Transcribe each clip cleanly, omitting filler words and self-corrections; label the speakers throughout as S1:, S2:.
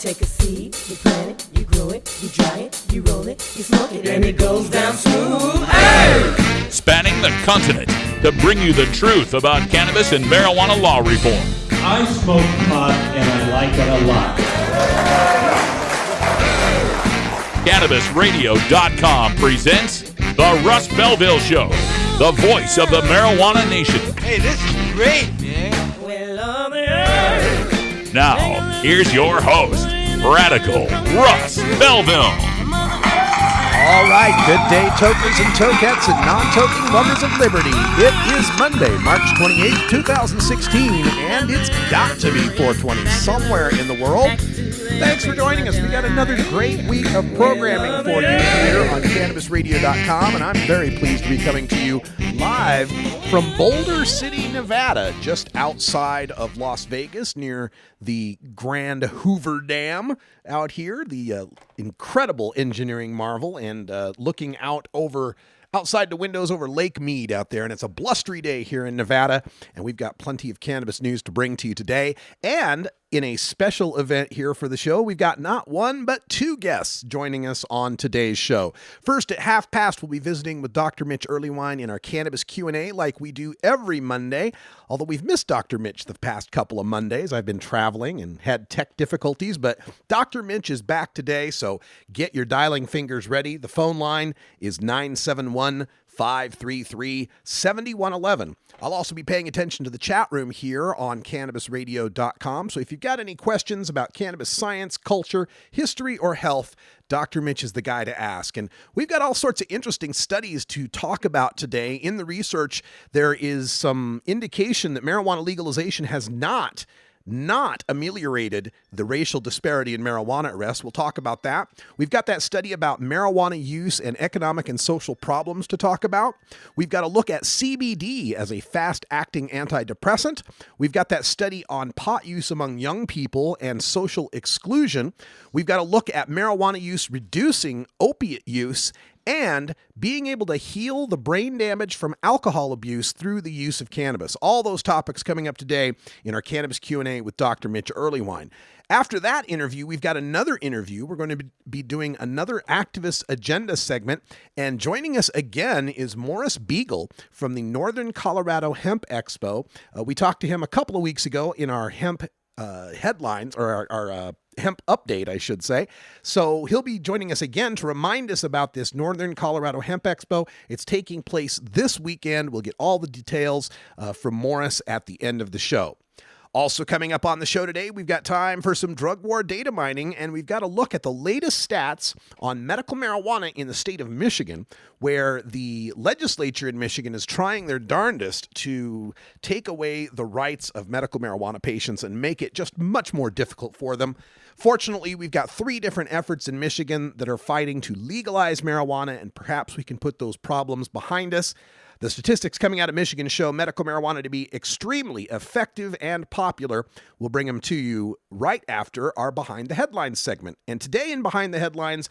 S1: Take a seed, you plant it, you grow it, you dry it, you roll it, you smoke it, and it goes down smooth. Hey!
S2: Spanning the continent to bring you the truth about cannabis and marijuana law reform.
S3: I smoke pot and I like it a lot.
S2: CannabisRadio.com presents The Russ Belville Show, the voice of the marijuana nation.
S4: Hey, this is great, man.
S2: Now, here's your host, Radical Russ Belville.
S5: All right, good day, tokers and tokettes and non-token lovers of liberty. It is Monday, March 28th, 2016, and it's got to be 420 somewhere in the world. Thanks for joining us. We got another great week of programming for you here on CannabisRadio.com, and I'm very pleased to be coming to you live from Boulder City, Nevada, just outside of Las Vegas, near the Grand Hoover Dam out here, the incredible engineering marvel, and looking out over outside the windows over Lake Mead out there, and it's a blustery day here in Nevada, and we've got plenty of cannabis news to bring to you today. And in a special event here for the show, we've got not one, but two guests joining us on today's show. First, at 5:30, we'll be visiting with Dr. Mitch Earlywine in our Cannabis Q&A like we do every Monday, although we've missed Dr. Mitch the past couple of Mondays. I've been traveling and had tech difficulties, but Dr. Mitch is back today, so get your dialing fingers ready. The phone line is 971-533-7111. I'll also be paying attention to the chat room here on CannabisRadio.com. So if you've got any questions about cannabis science, culture, history, or health, Dr. Mitch is the guy to ask. And we've got all sorts of interesting studies to talk about today. In the research, there is some indication that marijuana legalization has not ameliorated the racial disparity in marijuana arrests. We'll talk about that. We've got that study about marijuana use and economic and social problems to talk about. We've got a look at CBD as a fast-acting antidepressant. We've got that study on pot use among young people and social exclusion. We've got a look at marijuana use reducing opiate use and being able to heal the brain damage from alcohol abuse through the use of cannabis. All those topics coming up today in our Cannabis Q&A with Dr. Mitch Earlywine. After that interview, we've got another interview. We're going to be doing another activist agenda segment, and joining us again is Morris Beagle from the Northern Colorado Hemp Expo. We talked to him a couple of weeks ago in our hemp headlines, or our hemp update, I should say. So he'll be joining us again to remind us about this Northern Colorado Hemp Expo. It's taking place this weekend. We'll get all the details from Morris at the end of the show. Also coming up on the show today, we've got time for some drug war data mining, and we've got a look at the latest stats on medical marijuana in the state of Michigan, where the legislature in Michigan is trying their darndest to take away the rights of medical marijuana patients and make it just much more difficult for them. Fortunately, we've got 3 different efforts in Michigan that are fighting to legalize marijuana, and perhaps we can put those problems behind us. The statistics coming out of Michigan show medical marijuana to be extremely effective and popular. We'll bring them to you right after our Behind the Headlines segment. And today in Behind the Headlines,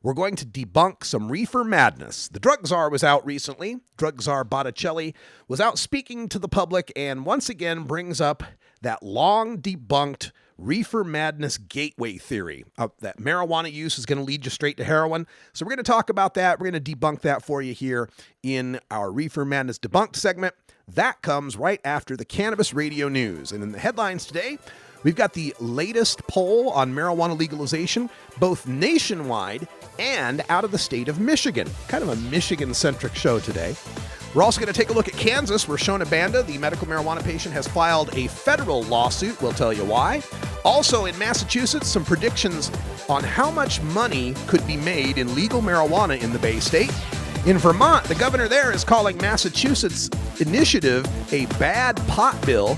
S5: we're going to debunk some reefer madness. The drug czar was out recently. Drug czar Botticelli was out speaking to the public and once again brings up that long debunked reefer madness gateway theory that marijuana use is going to lead you straight to heroin. So we're going to talk about that. We're going to debunk that for you here in our Reefer Madness Debunked segment. That comes right after the Cannabis Radio News. And in the headlines today, we've got the latest poll on marijuana legalization, both nationwide and out of the state of Michigan. Kind of a Michigan-centric show today. We're also going to take a look at Kansas, where Shona Banda, the medical marijuana patient, has filed a federal lawsuit. We'll tell you why. Also in Massachusetts, some predictions on how much money could be made in legal marijuana in the Bay State. In Vermont, the governor there is calling Massachusetts' initiative a bad pot bill.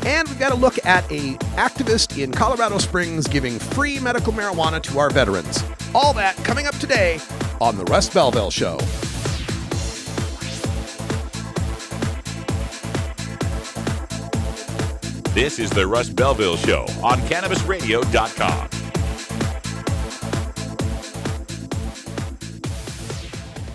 S5: And we've got to look at an activist in Colorado Springs giving free medical marijuana to our veterans. All that coming up today on The Russ Belville Show.
S2: This is the Russ Belville Show on CannabisRadio.com.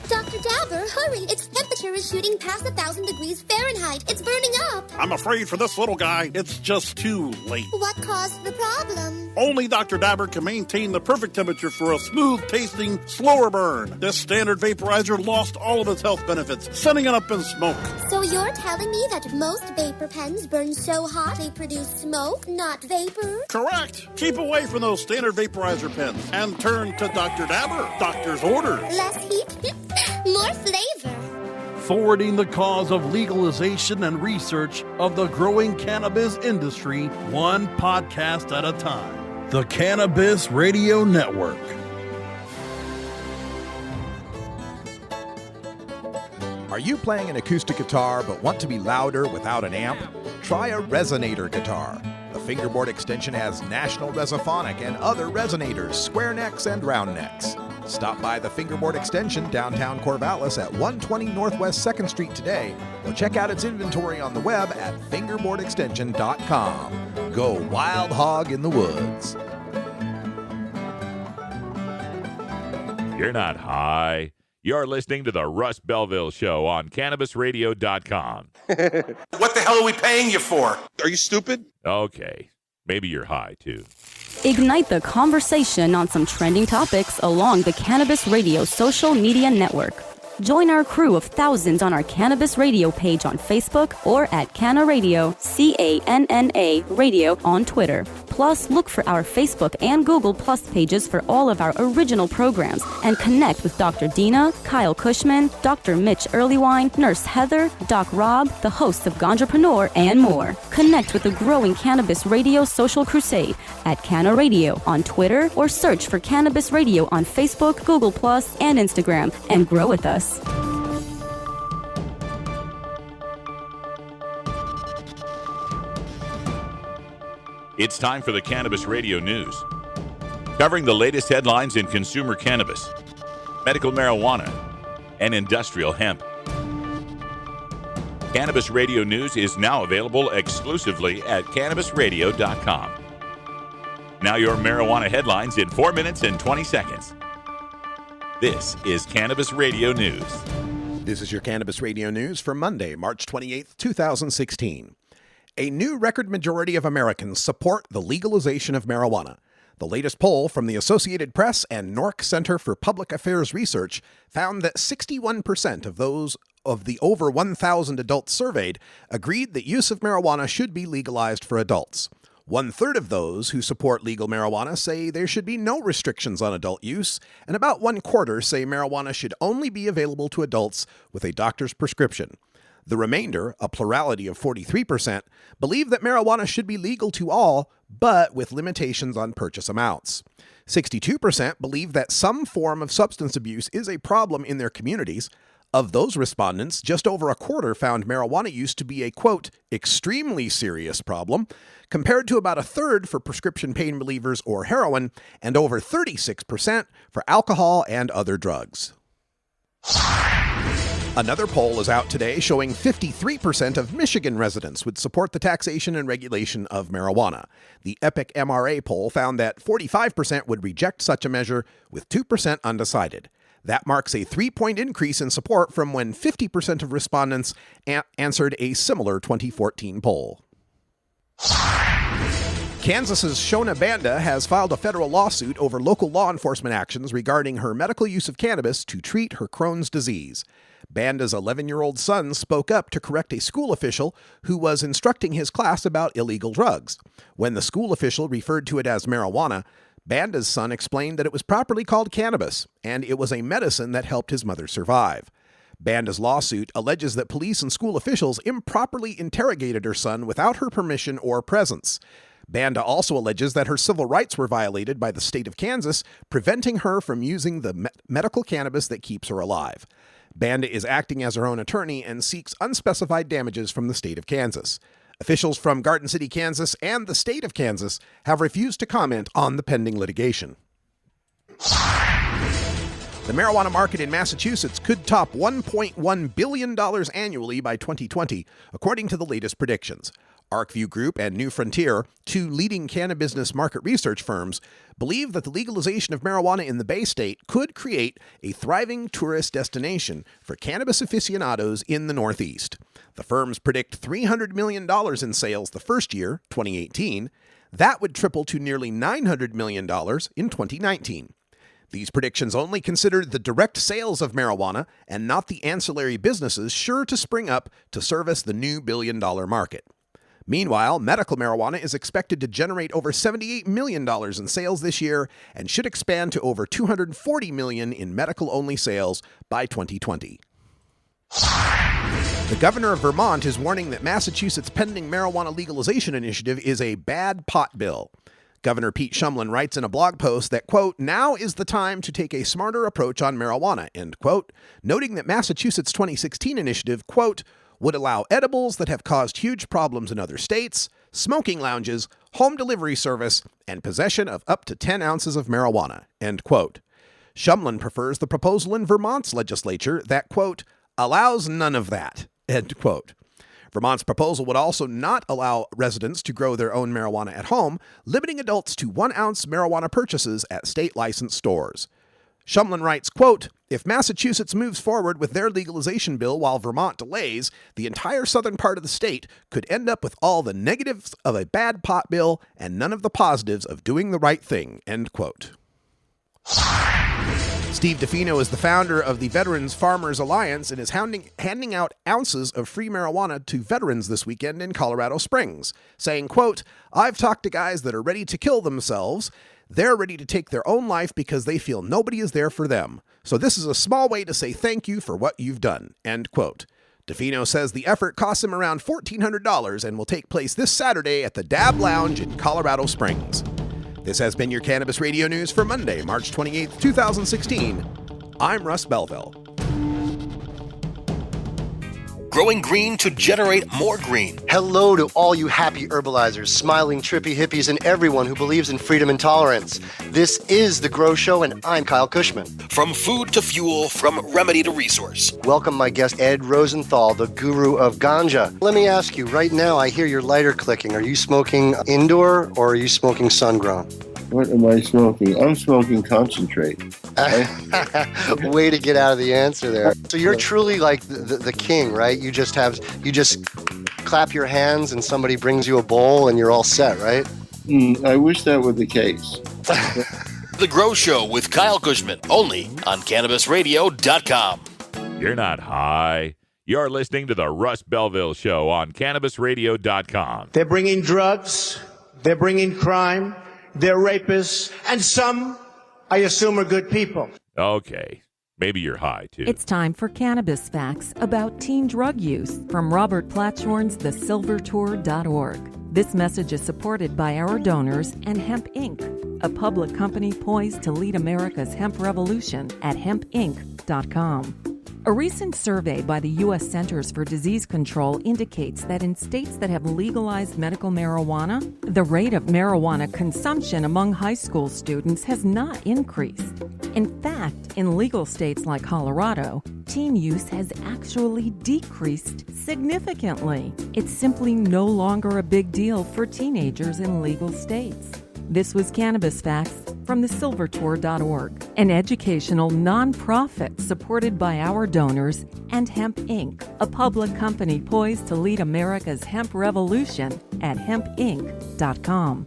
S6: Dr. Dabber, hurry! It's temperature temperature is shooting past 1,000 degrees Fahrenheit. It's burning up.
S7: I'm afraid for this little guy, it's just too late.
S6: What caused the problem?
S7: Only Dr. Dabber can maintain the perfect temperature for a smooth-tasting, slower burn. This standard vaporizer lost all of its health benefits, sending it up in smoke.
S6: So you're telling me that most vapor pens burn so hot they produce smoke, not vapor?
S7: Correct. Keep away from those standard vaporizer pens and turn to Dr. Dabber. Doctor's orders.
S6: Less heat, more flavor.
S8: Forwarding the cause of legalization and research of the growing cannabis industry, one podcast at a time. The Cannabis Radio Network.
S5: Are you playing an acoustic guitar but want to be louder without an amp? Try a resonator guitar. The fingerboard extension has National Resophonic and other resonators, square necks and round necks. Stop by the Fingerboard Extension downtown Corvallis at 120 Northwest 2nd Street today, or check out its inventory on the web at fingerboardextension.com. Go wild hog in the woods.
S2: You're not high. You're listening to the Russ Belville Show on CannabisRadio.com.
S9: What the hell are we paying you for? Are you stupid?
S2: Okay, maybe you're high, too.
S10: Ignite the conversation on some trending topics along the Cannabis Radio social media network. Join our crew of thousands on our Cannabis Radio page on Facebook or at Canna Radio, CANNA Radio on Twitter. Plus, look for our Facebook and Google Plus pages for all of our original programs and connect with Dr. Dina, Kyle Cushman, Dr. Mitch Earlywine, Nurse Heather, Doc Rob, the hosts of Ganjapreneur, and more. Connect with the growing Cannabis Radio social crusade at Canna Radio on Twitter or search for Cannabis Radio on Facebook, Google Plus, and Instagram and grow with us.
S2: It's time for the Cannabis Radio News, covering the latest headlines in consumer cannabis, medical marijuana, and industrial hemp. Cannabis Radio News is now available exclusively at CannabisRadio.com. Now your marijuana headlines in 4 minutes and 20 seconds. This is Cannabis Radio News.
S5: This is your Cannabis Radio News for Monday, March 28th, 2016. A new record majority of Americans support the legalization of marijuana. The latest poll from the Associated Press and NORC Center for Public Affairs Research found that 61% of those of the over 1,000 adults surveyed agreed that use of marijuana should be legalized for adults. 1/3 of those who support legal marijuana say there should be no restrictions on adult use, and about 1/4 say marijuana should only be available to adults with a doctor's prescription. The remainder, a plurality of 43%, believe that marijuana should be legal to all, but with limitations on purchase amounts. 62% believe that some form of substance abuse is a problem in their communities. Of those respondents, just over a quarter found marijuana use to be a, quote, extremely serious problem, compared to about 1/3 for prescription pain relievers or heroin, and over 36% for alcohol and other drugs. Another poll is out today showing 53% of Michigan residents would support the taxation and regulation of marijuana. The Epic MRA poll found that 45% would reject such a measure, with 2% undecided. That marks a 3-point increase in support from when 50% of respondents answered a similar 2014 poll. Kansas's Shona Banda has filed a federal lawsuit over local law enforcement actions regarding her medical use of cannabis to treat her Crohn's disease. Banda's 11-year-old son spoke up to correct a school official who was instructing his class about illegal drugs. When the school official referred to it as marijuana, Banda's son explained that it was properly called cannabis, and it was a medicine that helped his mother survive. Banda's lawsuit alleges that police and school officials improperly interrogated her son without her permission or presence. Banda also alleges that her civil rights were violated by the state of Kansas, preventing her from using the medical cannabis that keeps her alive. Banda is acting as her own attorney and seeks unspecified damages from the state of Kansas. Officials from Garden City, Kansas, and the state of Kansas have refused to comment on the pending litigation. The marijuana market in Massachusetts could top $1.1 billion annually by 2020, according to the latest predictions. ArcView Group and New Frontier, two leading cannabis market research firms, believe that the legalization of marijuana in the Bay State could create a thriving tourist destination for cannabis aficionados in the Northeast. The firms predict $300 million in sales the first year, 2018. That would triple to nearly $900 million in 2019. These predictions only considered the direct sales of marijuana and not the ancillary businesses sure to spring up to service the new billion-dollar market. Meanwhile, medical marijuana is expected to generate over $78 million in sales this year and should expand to over $240 million in medical-only sales by 2020. The governor of Vermont is warning that Massachusetts' pending marijuana legalization initiative is a bad pot bill. Governor Pete Shumlin writes in a blog post that, quote, now is the time to take a smarter approach on marijuana, end quote, noting that Massachusetts' 2016 initiative, quote, would allow edibles that have caused huge problems in other states, smoking lounges, home delivery service, and possession of up to 10 ounces of marijuana, end quote. Shumlin prefers the proposal in Vermont's legislature that, quote, allows none of that, end quote. Vermont's proposal would also not allow residents to grow their own marijuana at home, limiting adults to 1-ounce marijuana purchases at state-licensed stores. Shumlin writes, quote, if Massachusetts moves forward with their legalization bill while Vermont delays, the entire southern part of the state could end up with all the negatives of a bad pot bill and none of the positives of doing the right thing, end quote. Steve DeFino is the founder of the Veterans Farmers Alliance and is handing out ounces of free marijuana to veterans this weekend in Colorado Springs, saying, quote, I've talked to guys that are ready to kill themselves. They're ready to take their own life because they feel nobody is there for them. So this is a small way to say thank you for what you've done, end quote. DeFino says the effort costs him around $1,400 and will take place this Saturday at the Dab Lounge in Colorado Springs. This has been your Cannabis Radio News for Monday, March 28th, 2016. I'm Russ Belville.
S11: Growing green to generate more green.
S12: Hello to all you happy herbalizers, smiling trippy hippies, and everyone who believes in freedom and tolerance. This is The Grow Show, and I'm Kyle Cushman.
S11: From food to fuel, from remedy to resource.
S12: Welcome my guest, Ed Rosenthal, the guru of ganja. Let me ask you, right now I hear your lighter clicking. Are you smoking indoor or are you smoking sun-grown?
S13: What am I smoking? I'm smoking concentrate.
S12: Way to get out of the answer there. So you're truly like the king, right? You just clap your hands and somebody brings you a bowl and you're all set, right?
S13: I wish that were the case.
S11: The Grow Show with Kyle Cushman, only on CannabisRadio.com.
S2: You're not high. You're listening to the Russ Belville Show on CannabisRadio.com.
S14: They're bringing drugs. They're bringing crime. They're rapists. And some, I assume, are good people.
S2: Okay. Maybe you're high, too.
S15: It's time for Cannabis Facts about teen drug use from Robert Platshorn's thesilvertour.org. This message is supported by our donors and Hemp Inc., a public company poised to lead America's hemp revolution at hempinc.com. A recent survey by the U.S. Centers for Disease Control indicates that in states that have legalized medical marijuana, the rate of marijuana consumption among high school students has not increased. In fact, in legal states like Colorado, teen use has actually decreased significantly. It's simply no longer a big deal for teenagers in legal states. This was Cannabis Facts from thesilvertour.org, an educational nonprofit supported by our donors and Hemp Inc., a public company poised to lead America's hemp revolution at hempinc.com.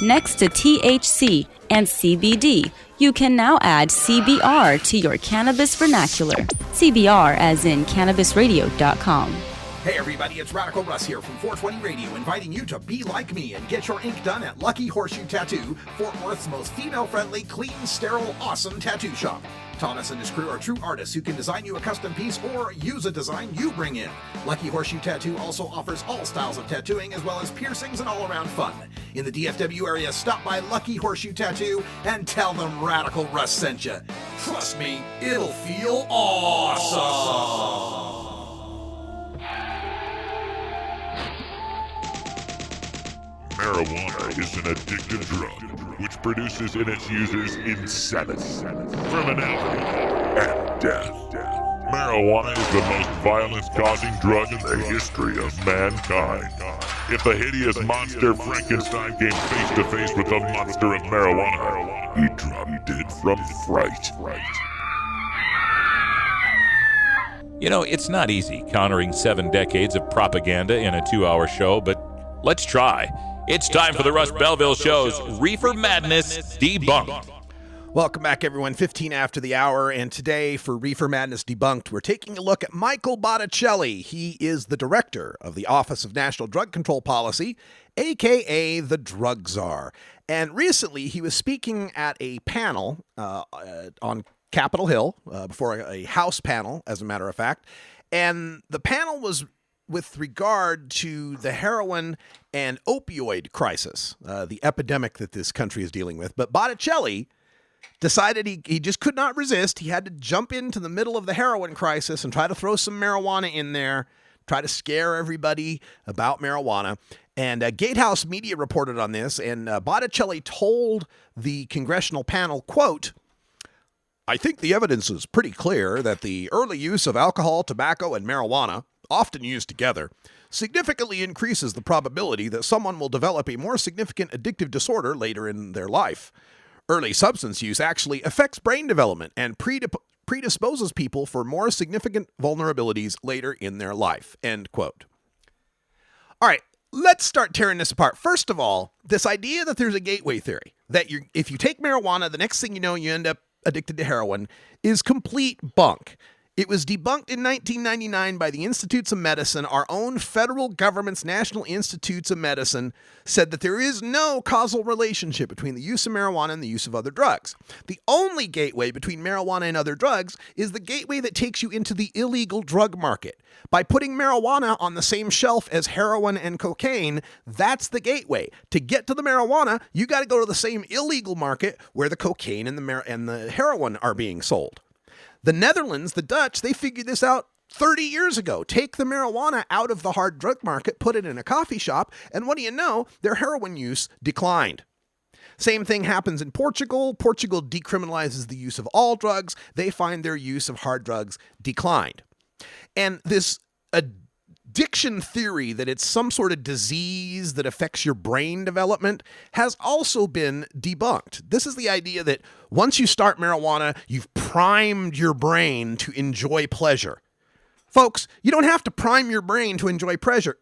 S10: Next to THC and CBD, you can now add CBR to your cannabis vernacular. CBR as in CannabisRadio.com.
S5: Hey everybody, it's Radical Russ here from 420 Radio, inviting you to be like me and get your ink done at Lucky Horseshoe Tattoo, Fort Worth's most female-friendly, clean, sterile, awesome tattoo shop. Thomas and his crew are true artists who can design you a custom piece or use a design you bring in. Lucky Horseshoe Tattoo also offers all styles of tattooing as well as piercings and all-around fun. In the DFW area, stop by Lucky Horseshoe Tattoo and tell them Radical Russ sent you. Trust me, it'll feel awesome.
S16: Marijuana is an addictive drug which produces in its users insanity, criminality, and death. Marijuana is the most violence-causing drug in the history of mankind. If the hideous monster Frankenstein came face to face with the monster of marijuana, he dropped dead from fright.
S2: You know, it's not easy countering 7 decades of propaganda in a 2-hour show, but let's try. It's time for the Russ Belville Show's Reefer Madness Debunked.
S5: Welcome back, everyone. 15 after the hour, and today for Reefer Madness Debunked, we're taking a look at Michael Botticelli. He is the director of the Office of National Drug Control Policy, a.k.a. the Drug Czar. And recently, he was speaking at a panel on Capitol Hill, before a House panel, as a matter of fact. And the panel was with regard to the heroin and opioid crisis, the epidemic that this country is dealing with. But Botticelli decided he just could not resist. He had to jump into the middle of the heroin crisis and try to throw some marijuana in there, try to scare everybody about marijuana. And Gatehouse Media reported on this, and Botticelli told the congressional panel, quote, "I think the evidence is pretty clear that the early use of alcohol, tobacco, and marijuana, often used together, significantly increases the probability that someone will develop a more significant addictive disorder later in their life. Early substance use actually affects brain development and predisposes people for more significant vulnerabilities later in their life." End quote. All right, let's start tearing this apart. First of all, this idea that there's a gateway theory, that if you take marijuana, the next thing you know, you end up addicted to heroin, is complete bunk. It was debunked in 1999 by the Institutes of Medicine. Our own federal government's National Institutes of Medicine said that there is no causal relationship between the use of marijuana and the use of other drugs. The only gateway between marijuana and other drugs is the gateway that takes you into the illegal drug market. By putting marijuana on the same shelf as heroin and cocaine, that's the gateway. To get to the marijuana, you got to go to the same illegal market where the cocaine and the heroin are being sold. The Netherlands, the Dutch, they figured this out 30 years ago. Take the marijuana out of the hard drug market, put it in a coffee shop, and what do you know? Their heroin use declined. Same thing happens in Portugal. Portugal decriminalizes the use of all drugs. They find their use of hard drugs declined. And this addiction theory that it's some sort of disease that affects your brain development has also been debunked. This is the idea that once you start marijuana, you've primed your brain to enjoy pleasure. Folks, you don't have to prime your brain to enjoy pleasure.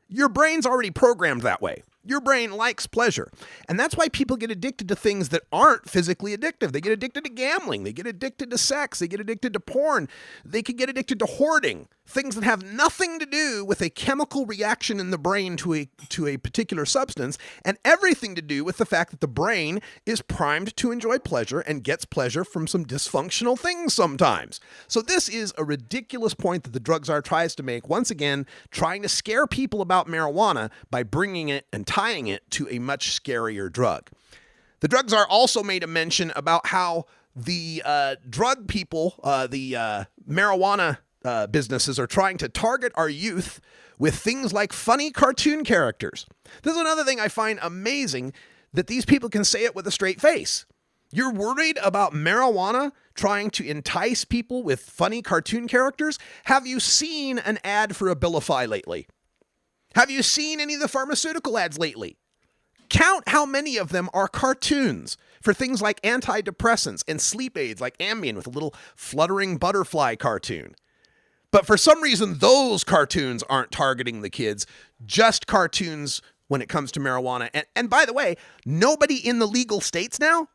S5: Your brain's already programmed that way. Your brain likes pleasure. And that's why people get addicted to things that aren't physically addictive. They get addicted to gambling. They get addicted to sex. They get addicted to porn. They can get addicted to hoarding. Things that have nothing to do with a chemical reaction in the brain to a particular substance, and everything to do with the fact that the brain is primed to enjoy pleasure and gets pleasure from some dysfunctional things sometimes. So this is a ridiculous point that the drug czar tries to make, once again, trying to scare people about marijuana by bringing it and tying it to a much scarier drug. The drug czar also made a mention about how the drug people, the marijuana businesses are trying to target our youth with things like funny cartoon characters. This is another thing I find amazing, that these people can say it with a straight face. You're worried about marijuana trying to entice people with funny cartoon characters? Have you seen an ad for Abilify lately? Have you seen any of the pharmaceutical ads lately? Count how many of them are cartoons for things like antidepressants and sleep aids like Ambien with a little fluttering butterfly cartoon. But for some reason, those cartoons aren't targeting the kids, just cartoons when it comes to marijuana. And by the way, nobody in the legal states now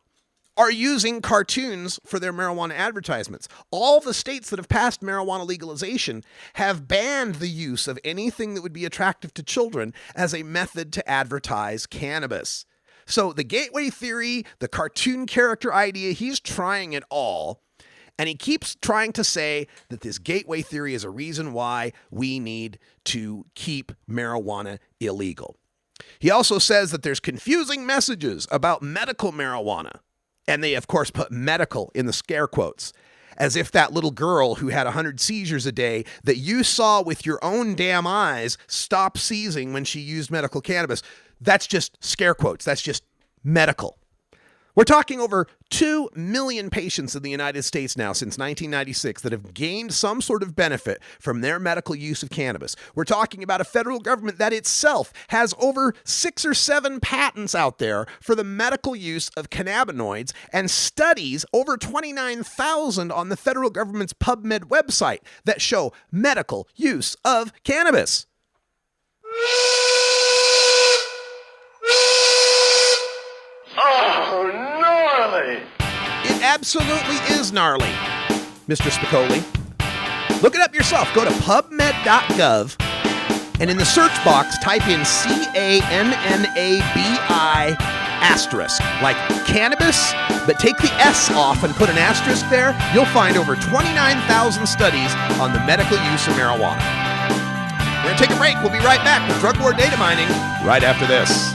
S5: are using cartoons for their marijuana advertisements. All the states that have passed marijuana legalization have banned the use of anything that would be attractive to children as a method to advertise cannabis. So the gateway theory, the cartoon character idea, he's trying it all. And he keeps trying to say that this gateway theory is a reason why we need to keep marijuana illegal. He also says that there's confusing messages about medical marijuana. And they, of course, put medical in the scare quotes, as if that little girl who had 100 seizures a day that you saw with your own damn eyes stop seizing when she used medical cannabis. That's just scare quotes. That's just medical. We're talking over 2 million patients in the United States now since 1996 that have gained some sort of benefit from their medical use of cannabis. We're talking about a federal government that itself has over 6 or 7 patents out there for the medical use of cannabinoids and studies over 29,000 on the federal government's PubMed website that show medical use of cannabis.
S17: Oh, gnarly!
S5: It absolutely is gnarly, Mr. Spicoli. Look it up yourself. Go to pubmed.gov and in the search box type in CANNABI asterisk, like cannabis, but take the S off and put an asterisk there. You'll find over 29,000 studies on the medical use of marijuana. We're going to take a break. We'll be right back with Drug War Data Mining right after this.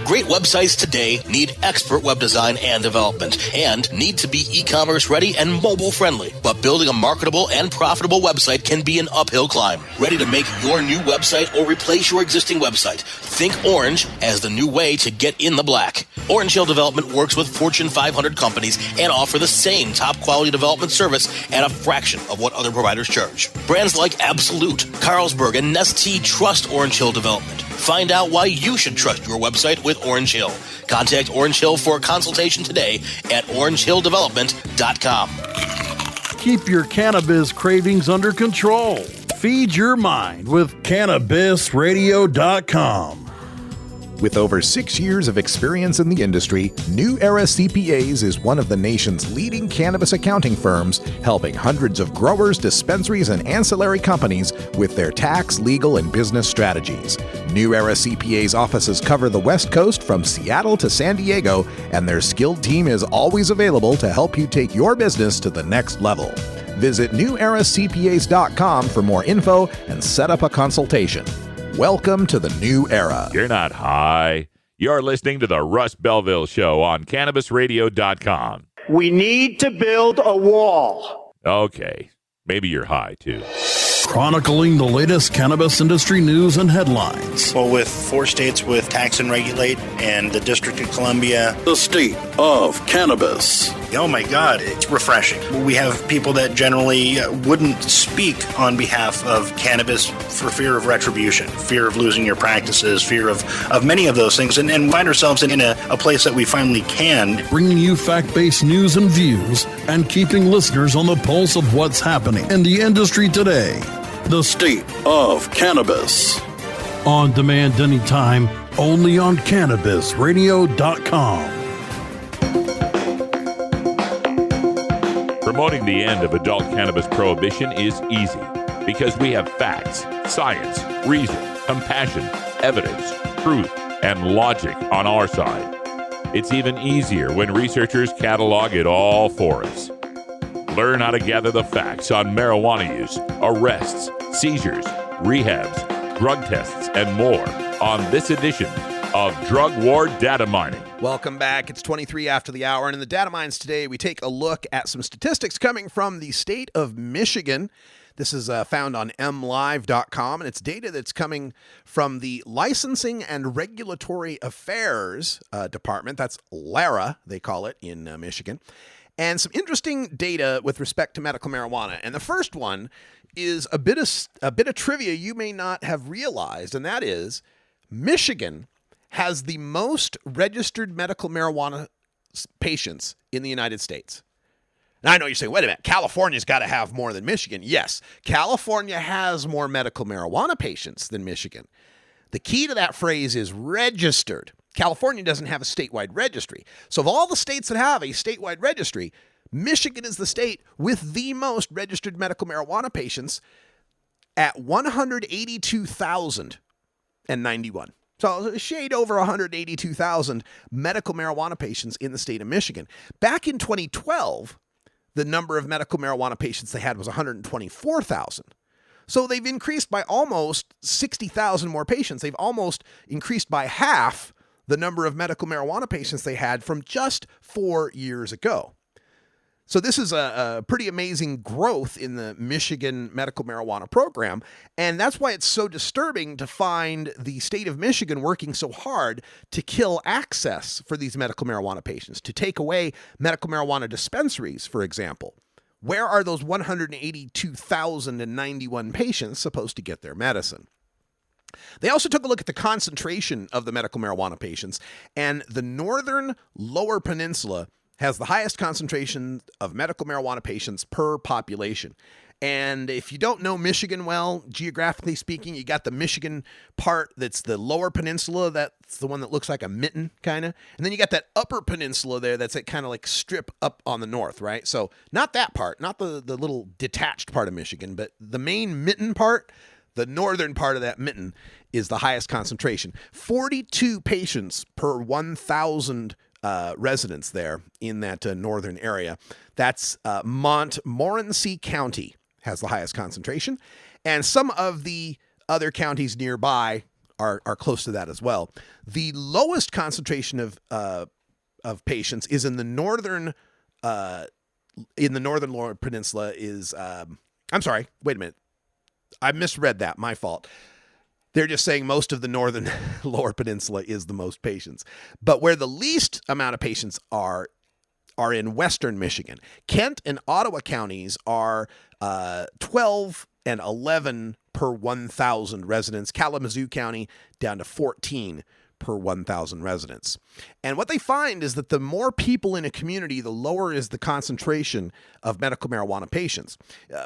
S11: Great websites today need expert web design and development and need to be e-commerce ready and mobile friendly. But building a marketable and profitable website can be an uphill climb. Ready to make your new website or replace your existing website? Think Orange as the new way to get in the black. Orange Hill Development works with Fortune 500 companies and offer the same top quality development service at a fraction of what other providers charge. Brands like Absolute, Carlsberg, and Nestea trust Orange Hill Development. Find out why you should trust your website with Orange Hill. Contact Orange Hill for a consultation today at orangehilldevelopment.com.
S8: Keep your cannabis cravings under control. Feed your mind with CannabisRadio.com.
S18: With over 6 years of experience in the industry, New Era CPAs is one of the nation's leading cannabis accounting firms, helping hundreds of growers, dispensaries, and ancillary companies with their tax, legal, and business strategies. New Era CPAs offices cover the West Coast from Seattle to San Diego, and their skilled team is always available to help you take your business to the next level. Visit neweracpas.com for more info and set up a consultation. Welcome to the new era.
S2: You're not high. You're listening to the Russ Belville Show on CannabisRadio.com.
S14: We need to build a wall.
S2: Okay, maybe you're high too.
S8: Chronicling the latest cannabis industry news and headlines.
S19: Well, with 4 states with tax and regulate and the District of Columbia.
S8: The state of cannabis.
S19: Oh my God, it's refreshing. We have people that generally wouldn't speak on behalf of cannabis for fear of retribution, fear of losing your practices, fear of many of those things, and find ourselves in a place that we finally can.
S8: Bringing you fact-based news and views and keeping listeners on the pulse of what's happening in the industry today. The state of cannabis. On demand anytime, only on CannabisRadio.com.
S2: Promoting the end of adult cannabis prohibition is easy because we have facts, science, reason, compassion, evidence, truth, and logic on our side. It's even easier when researchers catalog it all for us. Learn how to gather the facts on marijuana use, arrests, seizures, rehabs, drug tests, and more on this edition of Drug War Data Mining.
S5: Welcome back. It's 23 after the hour, and in the Data Mines today, we take a look at some statistics coming from the state of Michigan. This is found on mlive.com, and it's data that's coming from the Licensing and Regulatory Affairs Department. That's LARA, they call it in Michigan. And some interesting data with respect to medical marijuana. And the first one is a bit of trivia you may not have realized, and that is Michigan has the most registered medical marijuana patients in the United States. Now, I know you're saying, wait a minute, California's got to have more than Michigan. Yes, California has more medical marijuana patients than Michigan. The key to that phrase is registered. California doesn't have a statewide registry. So of all the states that have a statewide registry, Michigan is the state with the most registered medical marijuana patients at 182,091. So a shade over 182,000 medical marijuana patients in the state of Michigan. Back in 2012, the number of medical marijuana patients they had was 124,000. So they've increased by almost 60,000 more patients. They've almost increased by half the number of medical marijuana patients they had from just 4 years ago. So this is a pretty amazing growth in the Michigan medical marijuana program, and that's why it's so disturbing to find the state of Michigan working so hard to kill access for these medical marijuana patients, to take away medical marijuana dispensaries, for example. Where are those 182,091 patients supposed to get their medicine? They also took a look at the concentration of the medical marijuana patients, and the northern Lower Peninsula has the highest concentration of medical marijuana patients per population. And if you don't know Michigan well, geographically speaking, you got the Michigan part that's the Lower Peninsula. That's the one that looks like a mitten, kind of. And then you got that Upper Peninsula there that's kind of like strip up on the north, right? So not that part, not the little detached part of Michigan, but the main mitten part, the northern part of that mitten is the highest concentration. 42 patients per 1,000 residents there in that northern area. That's Montmorency County has the highest concentration, and some of the other counties nearby are close to that as well. The lowest concentration of patients is in the northern Lower Peninsula. I'm sorry, wait a minute, I misread that. My fault. They're just saying most of the northern Lower Peninsula is the most patients. But where the least amount of patients are in western Michigan. Kent and Ottawa counties are 12 and 11 per 1,000 residents. Kalamazoo County down to 14 per 1,000 residents. And what they find is that the more people in a community, the lower is the concentration of medical marijuana patients.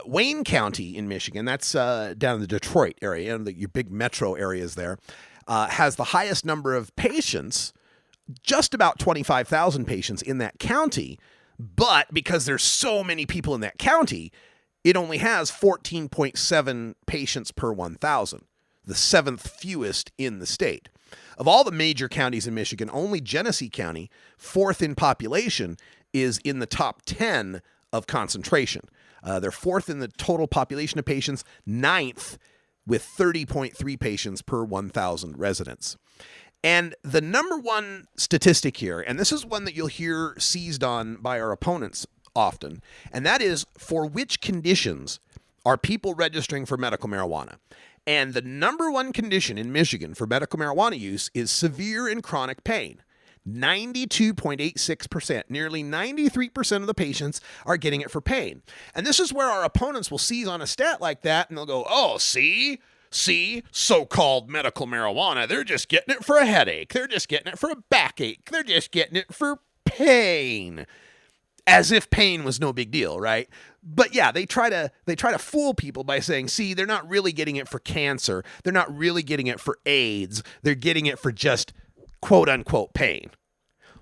S5: Wayne County in Michigan, that's down in the Detroit area, and your big metro areas there, has the highest number of patients, just about 25,000 patients in that county. But because there's so many people in that county, it only has 14.7 patients per 1,000, the seventh fewest in the state. Of all the major counties in Michigan, only Genesee County, fourth in population, is in the top 10 of concentration. They're fourth in the total population of patients, ninth with 30.3 patients per 1,000 residents. And the number one statistic here, and this is one that you'll hear seized on by our opponents often, and that is for which conditions are people registering for medical marijuana? And the number one condition in Michigan for medical marijuana use is severe and chronic pain. 92.86%, nearly 93% of the patients are getting it for pain. And this is where our opponents will seize on a stat like that and they'll go, oh, see, so-called medical marijuana, they're just getting it for a headache. They're just getting it for a backache. They're just getting it for pain. As if pain was no big deal, right? But yeah, they try to fool people by saying, see, they're not really getting it for cancer. They're not really getting it for AIDS. They're getting it for just quote unquote pain.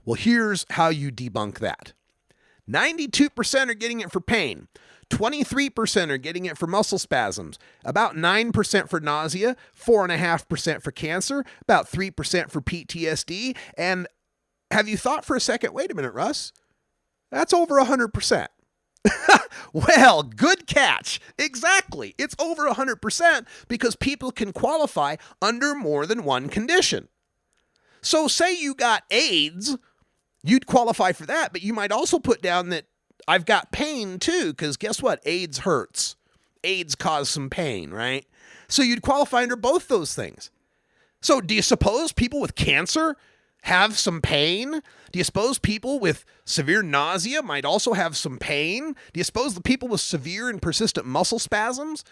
S5: Well, here's how you debunk that. 92% are getting it for pain. 23% are getting it for muscle spasms, about 9% for nausea, 4.5% for cancer, about 3% for PTSD. And have you thought for a second, wait a minute, Russ? That's over 100%. Well, good catch. Exactly. It's over 100% because people can qualify under more than one condition. So say you got AIDS, you'd qualify for that, but you might also put down that I've got pain too, because guess what? AIDS hurts. AIDS causes some pain, right? So you'd qualify under both those things. So do you suppose people with cancer have some pain? Do you suppose people with severe nausea might also have some pain? Do you suppose the people with severe and persistent muscle spasms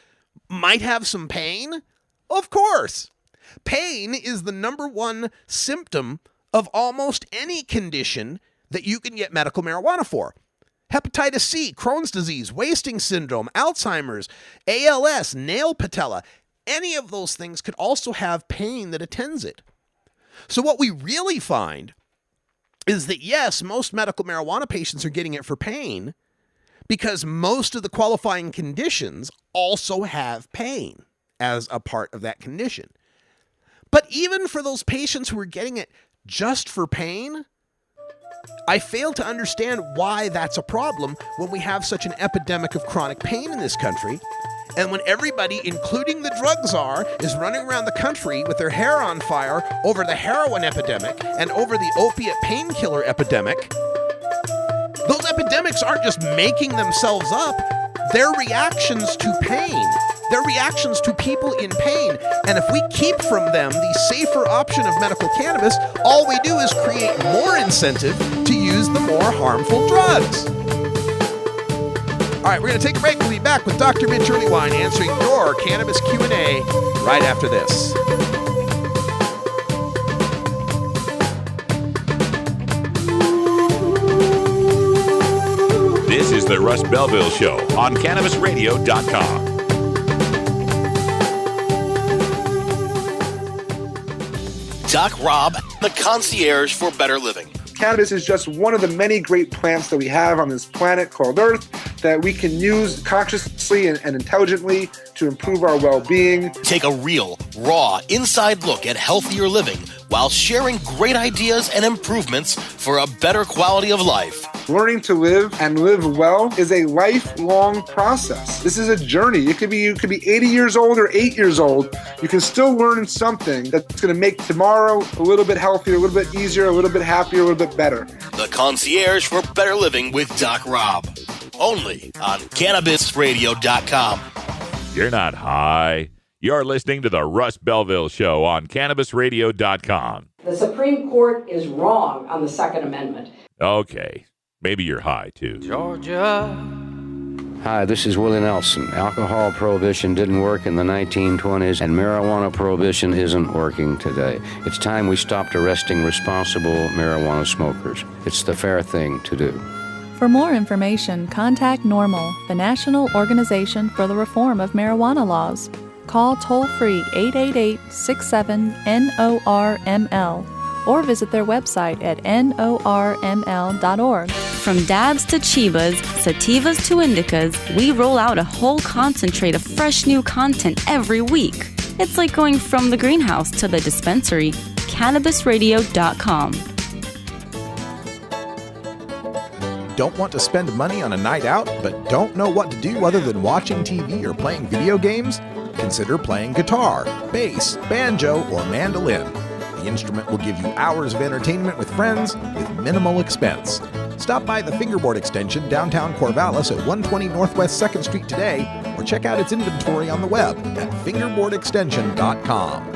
S5: might have some pain? Of course. Pain is the number one symptom of almost any condition that you can get medical marijuana for. Hepatitis C, Crohn's disease, wasting syndrome, Alzheimer's, ALS, nail patella, any of those things could also have pain that attends it. So what we really find is that, yes, most medical marijuana patients are getting it for pain because most of the qualifying conditions also have pain as a part of that condition. But even for those patients who are getting it just for pain, I fail to understand why that's a problem when we have such an epidemic of chronic pain in this country. And when everybody, including the drug czar, is running around the country with their hair on fire over the heroin epidemic and over the opiate painkiller epidemic, Those epidemics aren't just making themselves up. They're reactions to pain. They're reactions to people in pain. And if we keep from them the safer option of medical cannabis, all we do is create more incentive to use the more harmful drugs. All right, we're going to take a break. We'll be back with Dr. Mitch Earlywine answering your cannabis Q&A right after this.
S2: This is the Russ Belville Show on CannabisRadio.com.
S11: Doc Rob, the concierge for better living.
S17: Cannabis is just one of the many great plants that we have on this planet called Earth that we can use consciously and intelligently to improve our well-being.
S11: Take a real, raw, inside look at healthier living while sharing great ideas and improvements for a better quality of life.
S17: Learning to live and live well is a lifelong process. This is a journey. You could be 80 years old or 8 years old. You can still learn something that's going to make tomorrow a little bit healthier, a little bit easier, a little bit happier, a little bit better.
S11: The concierge for better living with Doc Rob. Only on CannabisRadio.com.
S2: You're not high. You're listening to the Russ Belville Show on CannabisRadio.com.
S20: The Supreme Court is wrong on the Second Amendment.
S2: Okay. Maybe you're high, too.
S21: Georgia. Hi, this is Willie Nelson. Alcohol prohibition didn't work in the 1920s, and marijuana prohibition isn't working today. It's time we stopped arresting responsible marijuana smokers. It's the fair thing to do.
S22: For more information, contact NORML, the National Organization for the Reform of Marijuana Laws. Call toll-free 888-67-NORML or visit their website at norml.org.
S10: From dabs to chivas, sativas to indicas, we roll out a whole concentrate of fresh new content every week. It's like going from the greenhouse to the dispensary. CannabisRadio.com.
S18: Don't want to spend money on a night out, but don't know what to do other than watching TV or playing video games? Consider playing guitar, bass, banjo, or mandolin. The instrument will give you hours of entertainment with friends with minimal expense. Stop by the Fingerboard Extension downtown Corvallis at 120 Northwest 2nd Street today, or check out its inventory on the web at fingerboardextension.com.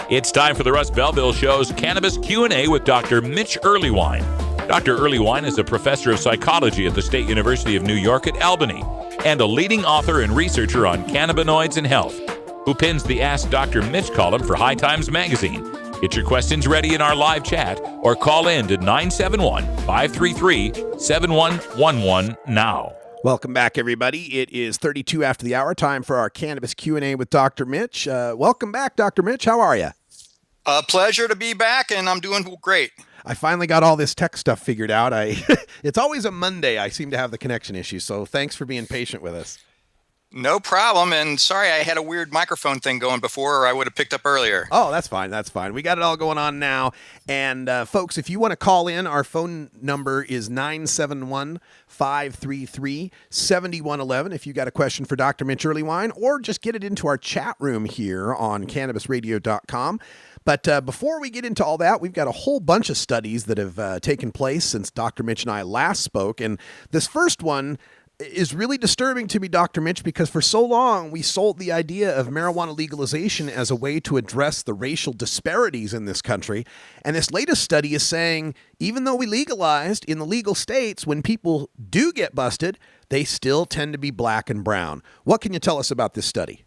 S2: It's time for the Russ Belville Show's Cannabis Q&A with Dr. Mitch Earlywine. Dr. Earlywine is a professor of psychology at the State University of New York at Albany and a leading author and researcher on cannabinoids and health, who pins the Ask Dr. Mitch column for High Times Magazine. Get your questions ready in our live chat or call in to 971-533-7111 now.
S5: Welcome back, everybody. It is 32 after the hour, time for our Cannabis Q&A with Dr. Mitch. Welcome back, Dr. Mitch. How are you?
S19: A pleasure to be back, and I'm doing great.
S5: I finally got all this tech stuff figured out. It's always a Monday I seem to have the connection issue, so thanks for being patient with us.
S19: No problem, and sorry I had a weird microphone thing going before, or I would have picked up earlier.
S5: Oh, that's fine. That's fine. We got it all going on now. And folks, if you want to call in, our phone number is 971-533-7111 if you got a question for Dr. Mitch Earlywine, or just get it into our chat room here on CannabisRadio.com. But before we get into all that, we've got a whole bunch of studies that have taken place since Dr. Mitch and I last spoke. And this first one is really disturbing to me, Dr. Mitch, because for so long we sold the idea of marijuana legalization as a way to address the racial disparities in this country. And this latest study is saying even though we legalized in the legal states, when people do get busted, they still tend to be black and brown. What can you tell us about this study?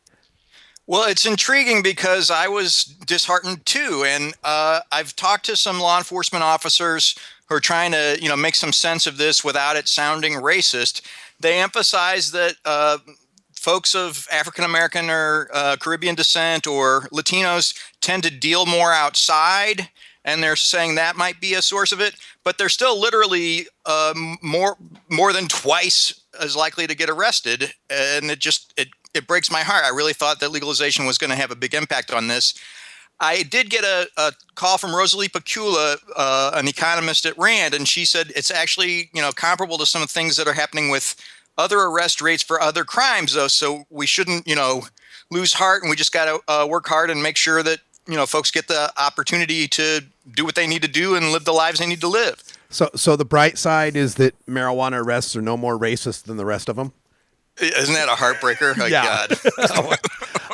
S19: Well, it's intriguing because I was disheartened too, and I've talked to some law enforcement officers who are trying to, make some sense of this without it sounding racist. They emphasize that folks of African American or Caribbean descent or Latinos tend to deal more outside, and they're saying that might be a source of it. But they're still literally more than twice as likely to get arrested, and it breaks my heart. I really thought that legalization was going to have a big impact on this. I did get a call from Rosalie Pacula, an economist at RAND, and she said it's actually, comparable to some of the things that are happening with other arrest rates for other crimes, though. So we shouldn't, lose heart, and we just got to work hard and make sure that,
S1: folks get the opportunity to do what they need to do and live the lives they need to live.
S5: So the bright side is that marijuana arrests are no more racist than the rest of them?
S1: Isn't that a heartbreaker? Oh,
S5: Yeah.
S1: God.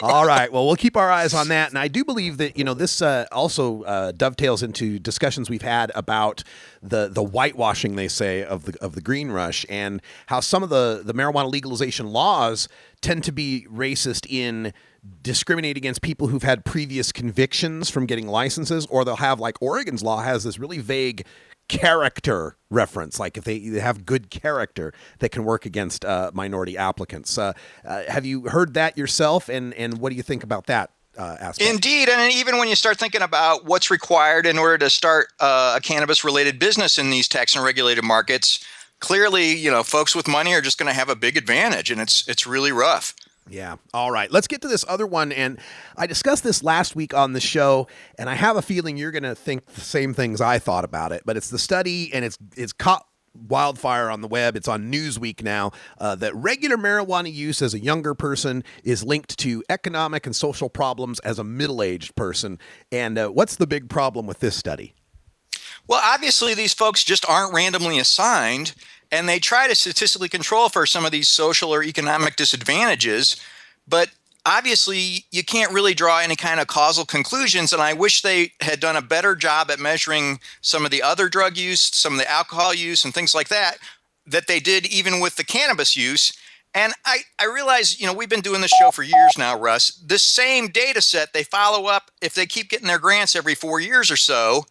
S5: All right. Well, we'll keep our eyes on that. And I do believe that, this also dovetails into discussions we've had about the whitewashing, they say, of the green rush, and how some of the marijuana legalization laws tend to be racist in discriminate against people who've had previous convictions from getting licenses, or they'll have, like Oregon's law has this really vague character reference, like if they have good character that can work against minority applicants. Have you heard that yourself, and what do you think about that aspect?
S1: Indeed, and even when you start thinking about what's required in order to start a cannabis-related business in these tax and regulated markets, clearly, folks with money are just going to have a big advantage, and it's really rough.
S5: Yeah. All right. Let's get to this other one. And I discussed this last week on the show, and I have a feeling you're going to think the same things I thought about it. But it's the study, and it's caught wildfire on the web. It's on Newsweek now, that regular marijuana use as a younger person is linked to economic and social problems as a middle-aged person. And what's the big problem with this study?
S1: Well, obviously, these folks just aren't randomly assigned, and they try to statistically control for some of these social or economic disadvantages. But obviously, you can't really draw any kind of causal conclusions, and I wish they had done a better job at measuring some of the other drug use, some of the alcohol use, and things like that they did even with the cannabis use. And I realize, we've been doing this show for years now, Russ. This same data set, they follow up if they keep getting their grants every 4 years or so.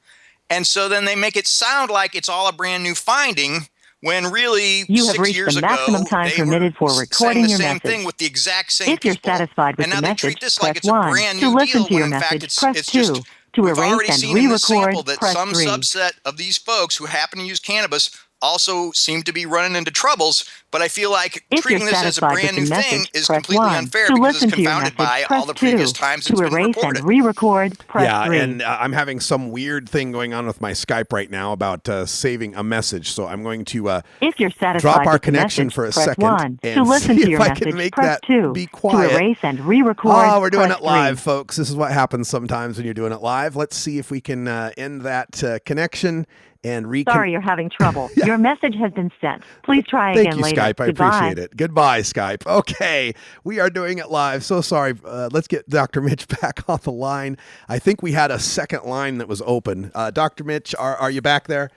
S1: And so then they make it sound like it's all a brand new finding, when really
S3: you have
S1: 6
S3: reached
S1: years
S3: the
S1: ago,
S3: maximum time
S1: they
S3: permitted
S1: were
S3: for recording
S1: saying the
S3: your
S1: same
S3: message.
S1: thing with the exact same
S3: If you're
S1: people.
S3: satisfied with
S1: And
S3: the
S1: now they
S3: message,
S1: treat this like
S3: press
S1: it's a
S3: 1.
S1: brand
S3: To
S1: new
S3: listen
S1: deal,
S3: to your
S1: when in fact
S3: message, press
S1: it's
S3: 2.
S1: just
S3: To
S1: we've
S3: erase
S1: already
S3: and
S1: seen in this
S3: re-record,
S1: sample that
S3: press
S1: some
S3: 3.
S1: subset of these folks who happen to use cannabis also seem to be running into troubles. But I feel like
S3: If
S1: treating
S3: you're
S1: this as a
S3: satisfied
S1: brand
S3: with
S1: new
S3: the
S1: thing
S3: message,
S1: is
S3: press
S1: completely
S3: 1.
S1: unfair
S3: To
S1: because it's
S3: listen to your
S1: confounded
S3: message,
S1: by
S3: press
S1: all the previous
S3: 2.
S1: times
S3: To
S1: it's been
S3: erase
S1: reported.
S3: and re-record, press
S5: Yeah,
S3: 3.
S5: and I'm having some weird thing going on with my Skype right now about saving a message. So I'm going to
S3: if you're satisfied
S5: drop our
S3: with the
S5: connection
S3: message,
S5: for a
S3: press
S5: second
S3: 1.
S5: and
S3: To listen
S5: see
S3: to
S5: if
S3: your
S5: I
S3: message,
S5: can make
S3: press
S5: that
S3: 2.
S5: be quiet.
S3: To erase and re-record,
S5: Oh, we're doing
S3: press
S5: it live,
S3: 3.
S5: folks. This is what happens sometimes when you're doing it live. Let's see if we can end that connection and
S3: Sorry you're having trouble. Your message has been sent. Please try again
S5: Thank you,
S3: later.
S5: Skype. I appreciate it. Goodbye, Skype. Okay, we are doing it live. So sorry. Let's get Dr. Mitch back on the line. I think we had a second line that was open. Dr. Mitch, are you back there?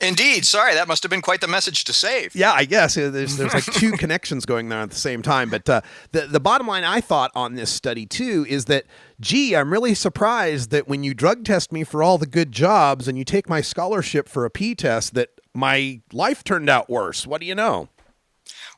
S1: Indeed. Sorry, that must have been quite the message to save.
S5: Yeah, I guess there's like two connections going there at the same time. But the bottom line I thought on this study too is that, gee, I'm really surprised that when you drug test me for all the good jobs and you take my scholarship for a P test, that my life turned out worse. What do you know?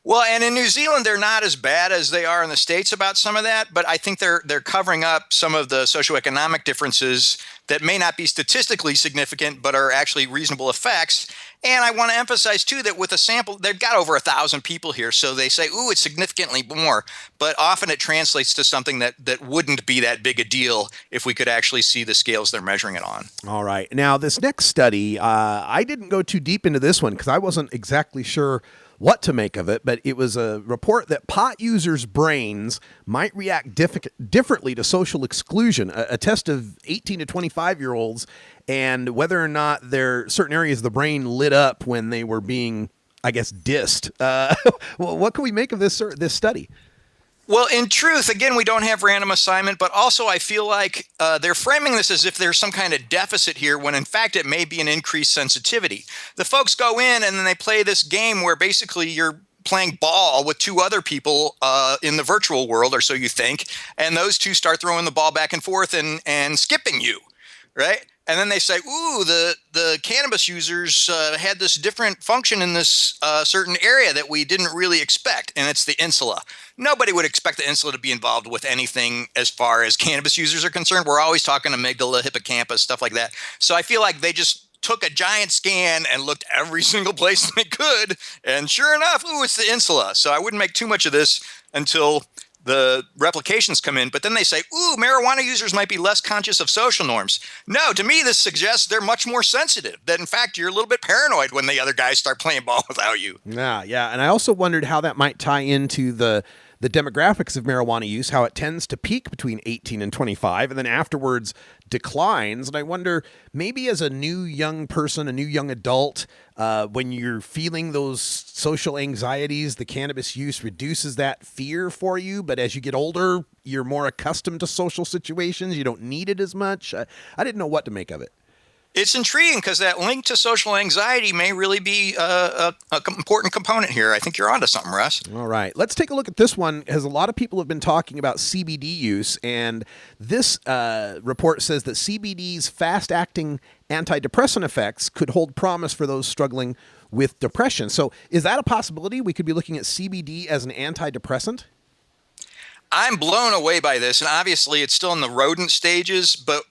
S1: Well, and in New Zealand, they're not as bad as they are in the States about some of that, but I think they're covering up some of the socioeconomic differences that may not be statistically significant, but are actually reasonable effects. And I want to emphasize, too, that with a sample, they've got over 1,000 people here, so they say, ooh, it's significantly more, but often it translates to something that wouldn't be that big a deal if we could actually see the scales they're measuring it on.
S5: All right. Now, this next study, I didn't go too deep into this one because I wasn't exactly sure what to make of it, but it was a report that pot users' brains might react differently to social exclusion, a test of 18 to 25-year-olds, and whether or not their certain areas of the brain lit up when they were being, I guess, dissed. Well, what can we make of this study?
S1: Well, in truth, again, we don't have random assignment, but also I feel like they're framing this as if there's some kind of deficit here when in fact it may be an increased sensitivity. The folks go in and then they play this game where basically you're playing ball with two other people in the virtual world, or so you think, and those two start throwing the ball back and forth and skipping you, right? And then they say, ooh, the cannabis users had this different function in this certain area that we didn't really expect, and it's the insula. Nobody would expect the insula to be involved with anything as far as cannabis users are concerned. We're always talking amygdala, hippocampus, stuff like that. So I feel like they just took a giant scan and looked every single place they could, and sure enough, ooh, it's the insula. So I wouldn't make too much of this until the replications come in, but then they say, ooh, marijuana users might be less conscious of social norms. No, to me, this suggests they're much more sensitive, that in fact, you're a little bit paranoid when the other guys start playing ball without you.
S5: Yeah. And I also wondered how that might tie into the the demographics of marijuana use, how it tends to peak between 18 and 25 and then afterwards declines. And I wonder, maybe as a new young person, a new young adult, when you're feeling those social anxieties, the cannabis use reduces that fear for you. But as you get older, you're more accustomed to social situations. You don't need it as much. I didn't know what to make of it.
S1: It's intriguing because that link to social anxiety may really be a important component here. I think you're onto something, Russ.
S5: All right. Let's take a look at this one, as a lot of people have been talking about CBD use. And this report says that CBD's fast-acting antidepressant effects could hold promise for those struggling with depression. So is that a possibility? We could be looking at CBD as an antidepressant?
S1: I'm blown away by this. And obviously, it's still in the rodent stages, but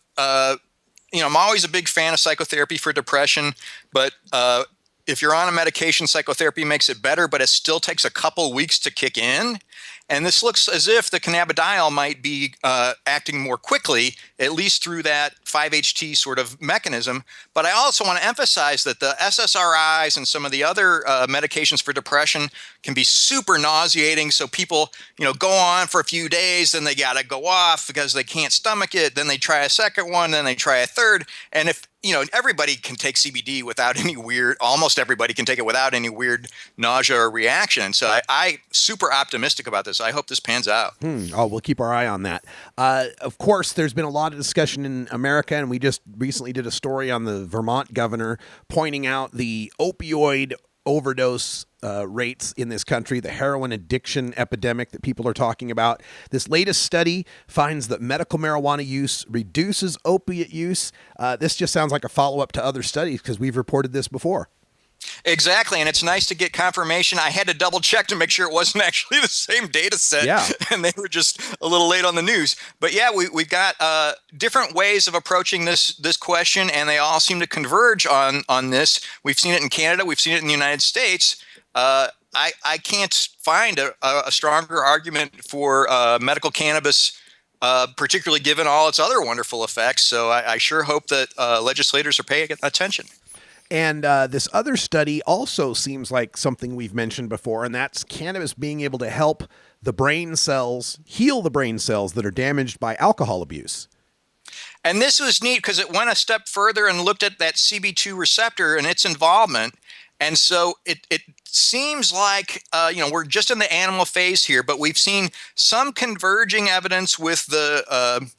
S1: I'm always a big fan of psychotherapy for depression, but if you're on a medication, psychotherapy makes it better, but it still takes a couple weeks to kick in. And this looks as if the cannabidiol might be acting more quickly, at least through that 5-HT sort of mechanism. But I also want to emphasize that the SSRIs and some of the other medications for depression can be super nauseating. So people, go on for a few days, then they got to go off because they can't stomach it. Then they try a second one, then they try a third. And if everybody can take CBD without any almost everybody can take it without any weird nausea or reaction. So I super optimistic about this. I hope this pans out.
S5: Oh, we'll keep our eye on that. Of course, there's been a lot of discussion in America, and we just recently did a story on the Vermont governor pointing out the opioid overdose rates in this country, the heroin addiction epidemic that people are talking about. This latest study finds that medical marijuana use reduces opiate use. This just sounds like a follow-up to other studies because we've reported this before.
S1: Exactly, and it's nice to get confirmation. I had to double check to make sure it wasn't actually the same data set, and they were just a little late on the news. But yeah, we've got different ways of approaching this question, and they all seem to converge on this. We've seen it in Canada, we've seen it in the United States. I can't find a stronger argument for medical cannabis, particularly given all its other wonderful effects. So I sure hope that legislators are paying attention.
S5: And this other study also seems like something we've mentioned before, and that's cannabis being able to help the brain cells, heal the brain cells that are damaged by alcohol abuse.
S1: And this was neat because it went a step further and looked at that CB2 receptor and its involvement. And so it seems like, we're just in the animal phase here, but we've seen some converging evidence with the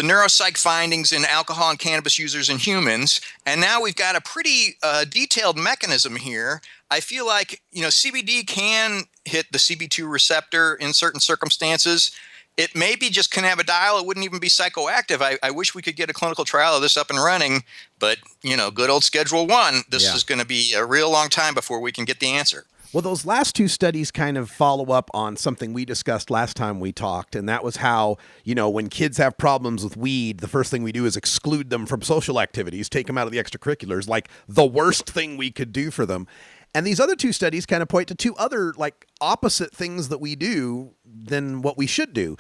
S1: neuropsych findings in alcohol and cannabis users in humans. And now we've got a pretty detailed mechanism here. I feel like, CBD can hit the CB2 receptor in certain circumstances. It may be just cannabidiol. It wouldn't even be psychoactive. I wish we could get a clinical trial of this up and running, but, good old Schedule 1, this is going to be a real long time before we can get the answer.
S5: Well, those last two studies kind of follow up on something we discussed last time we talked, and that was how, when kids have problems with weed, the first thing we do is exclude them from social activities, take them out of the extracurriculars, like the worst thing we could do for them. And these other two studies kind of point to two other opposite things that we do than what we should do.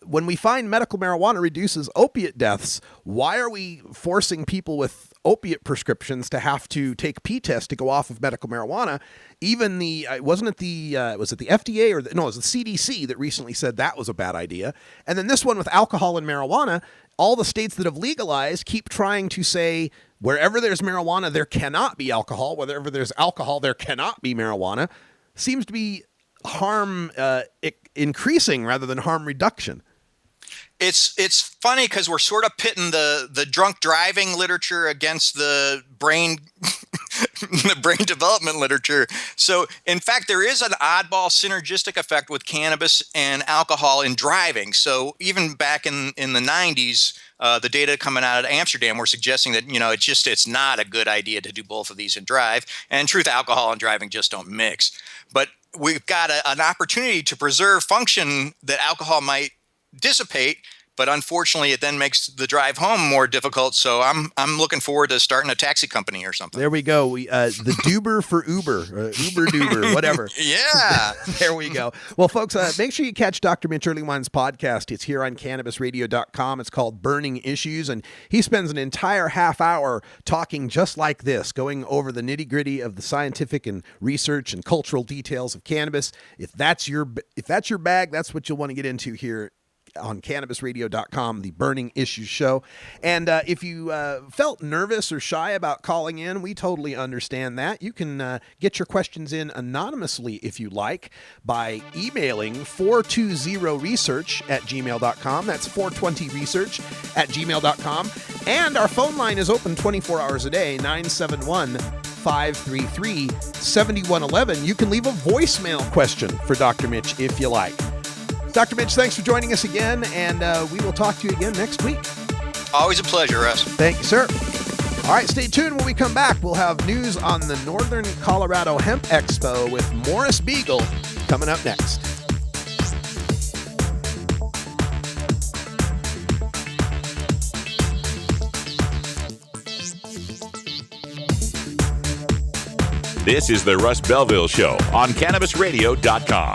S5: When we find medical marijuana reduces opiate deaths, why are we forcing people with opiate prescriptions to have to take P-test to go off of medical marijuana? Even was it the FDA or it was the CDC that recently said that was a bad idea. And then this one with alcohol and marijuana, all the states that have legalized keep trying to say wherever there's marijuana, there cannot be alcohol. Wherever there's alcohol, there cannot be marijuana. Seems to be harm increasing rather than harm reduction.
S1: It's funny because we're sort of pitting the drunk driving literature against the brain the brain development literature. So in fact, there is an oddball synergistic effect with cannabis and alcohol in driving. So even back in the 90s, the data coming out of Amsterdam were suggesting that, it's not a good idea to do both of these and drive. And in truth, alcohol and driving just don't mix. But we've got an opportunity to preserve function that alcohol might dissipate But unfortunately, it then makes the drive home more difficult. So I'm looking forward to starting a taxi company or something.
S5: There we go. The Duber for Uber, Uber Duber, whatever.
S1: Yeah.
S5: There we go. Well, folks, make sure you catch Dr. Mitch Earlywine's podcast. It's here on CannabisRadio.com. It's called Burning Issues, and he spends an entire half hour talking just like this, going over the nitty-gritty of the scientific and research and cultural details of cannabis. If that's your bag, that's what you'll want to get into here on CannabisRadio.com, the Burning Issues show. And if you felt nervous or shy about calling in, we totally understand that. You can get your questions in anonymously if you like by emailing 420research@gmail.com. That's 420research@gmail.com. And our phone line is open 24 hours a day, 971-533-7111. You can leave a voicemail question for Dr. Mitch if you like. Dr. Mitch, thanks for joining us again, and we will talk to you again next week.
S1: Always a pleasure, Russ.
S5: Thank you, sir. All right, stay tuned. When we come back, we'll have news on the Northern Colorado Hemp Expo with Morris Beagle coming up next.
S2: This is the Russ Belville Show on CannabisRadio.com.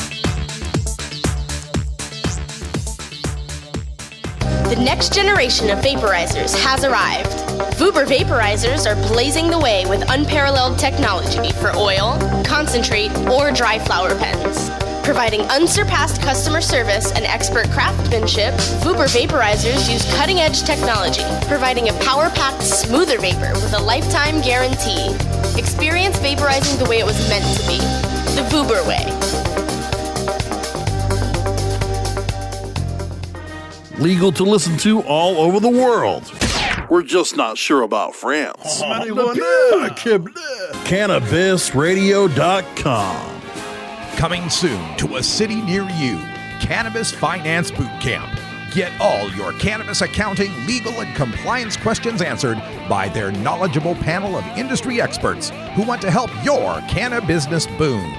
S4: The next generation of vaporizers has arrived. Vuber vaporizers are blazing the way with unparalleled technology for oil, concentrate, or dry flower pens. Providing unsurpassed customer service and expert craftsmanship, Vuber vaporizers use cutting-edge technology, providing a power-packed, smoother vapor with a lifetime guarantee. Experience vaporizing the way it was meant to be. The Vuber way.
S8: Legal to listen to all over the world. We're just not sure about France. CannabisRadio.com.
S18: Coming soon to a city near you, Cannabis Finance Boot Camp. Get all your cannabis accounting, legal, and compliance questions answered by their knowledgeable panel of industry experts who want to help your cannabis business boom.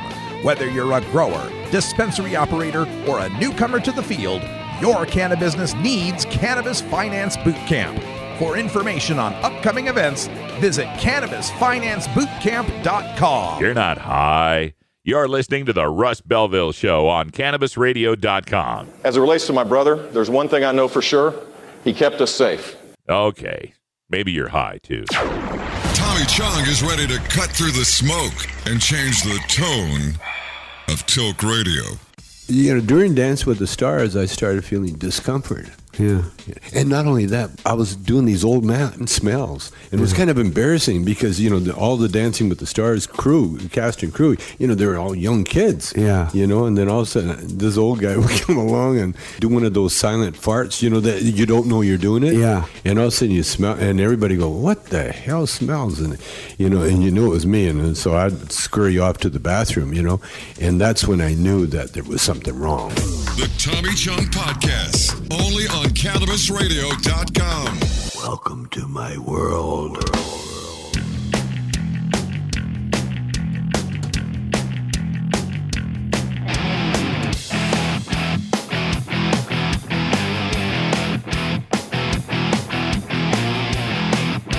S18: Whether you're a grower, dispensary operator, or a newcomer to the field, your cannabis business needs Cannabis Finance Boot Camp. For information on upcoming events, visit CannabisFinanceBootCamp.com.
S2: You're not high. You're listening to the Russ Belville Show on CannabisRadio.com.
S7: As it relates to my brother, there's one thing I know for sure. He kept us safe.
S2: Okay. Maybe you're high, too.
S23: Tommy Chong is ready to cut through the smoke and change the tone of Tilk Radio.
S24: You know, during Dance with the Stars, I started feeling discomfort. Yeah. And not only that, I was doing these old man smells. And it was kind of embarrassing because, you know, all the Dancing with the Stars crew, cast and crew, you know, they were all young kids. Yeah. You know, and then all of a sudden, this old guy would come along and do one of those silent farts, you know, that you don't know you're doing it. Yeah. And all of a sudden you smell, and everybody go, what the hell smells? And, you know it was me. And so I'd scurry off to the bathroom, you know, and that's when I knew that there was something wrong.
S23: The Tommy Chong Podcast, only on CannabisRadio.com.
S24: Welcome to my world.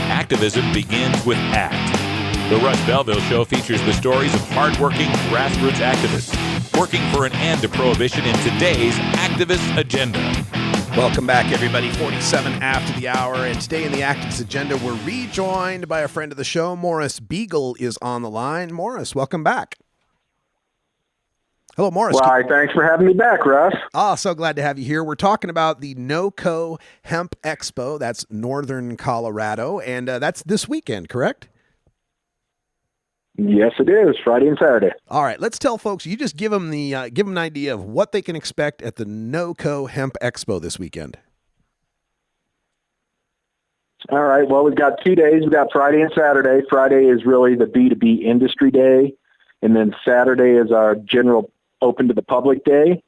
S2: Activism begins with ACT. The Russ Belville Show features the stories of hardworking grassroots activists working for an end to prohibition in today's activist agenda.
S5: Welcome back, everybody. 47 after the hour, and today in the Activist Agenda, we're rejoined by a friend of the show. Morris Beagle is on the line. Morris, welcome back. Hello, Morris.
S25: Why, thanks for having me back, Russ.
S5: Oh, so glad to have you here. We're talking about the NOCO Hemp Expo. That's Northern Colorado, and that's this weekend, correct?
S25: Yes, it is. Friday and Saturday.
S5: All right, let's tell folks. You just give them an idea of what they can expect at the NOCO Hemp Expo this weekend.
S25: All right. Well, we've got 2 days. We've got Friday and Saturday. Friday is really the B2B industry day, and then Saturday is our general open to the public day.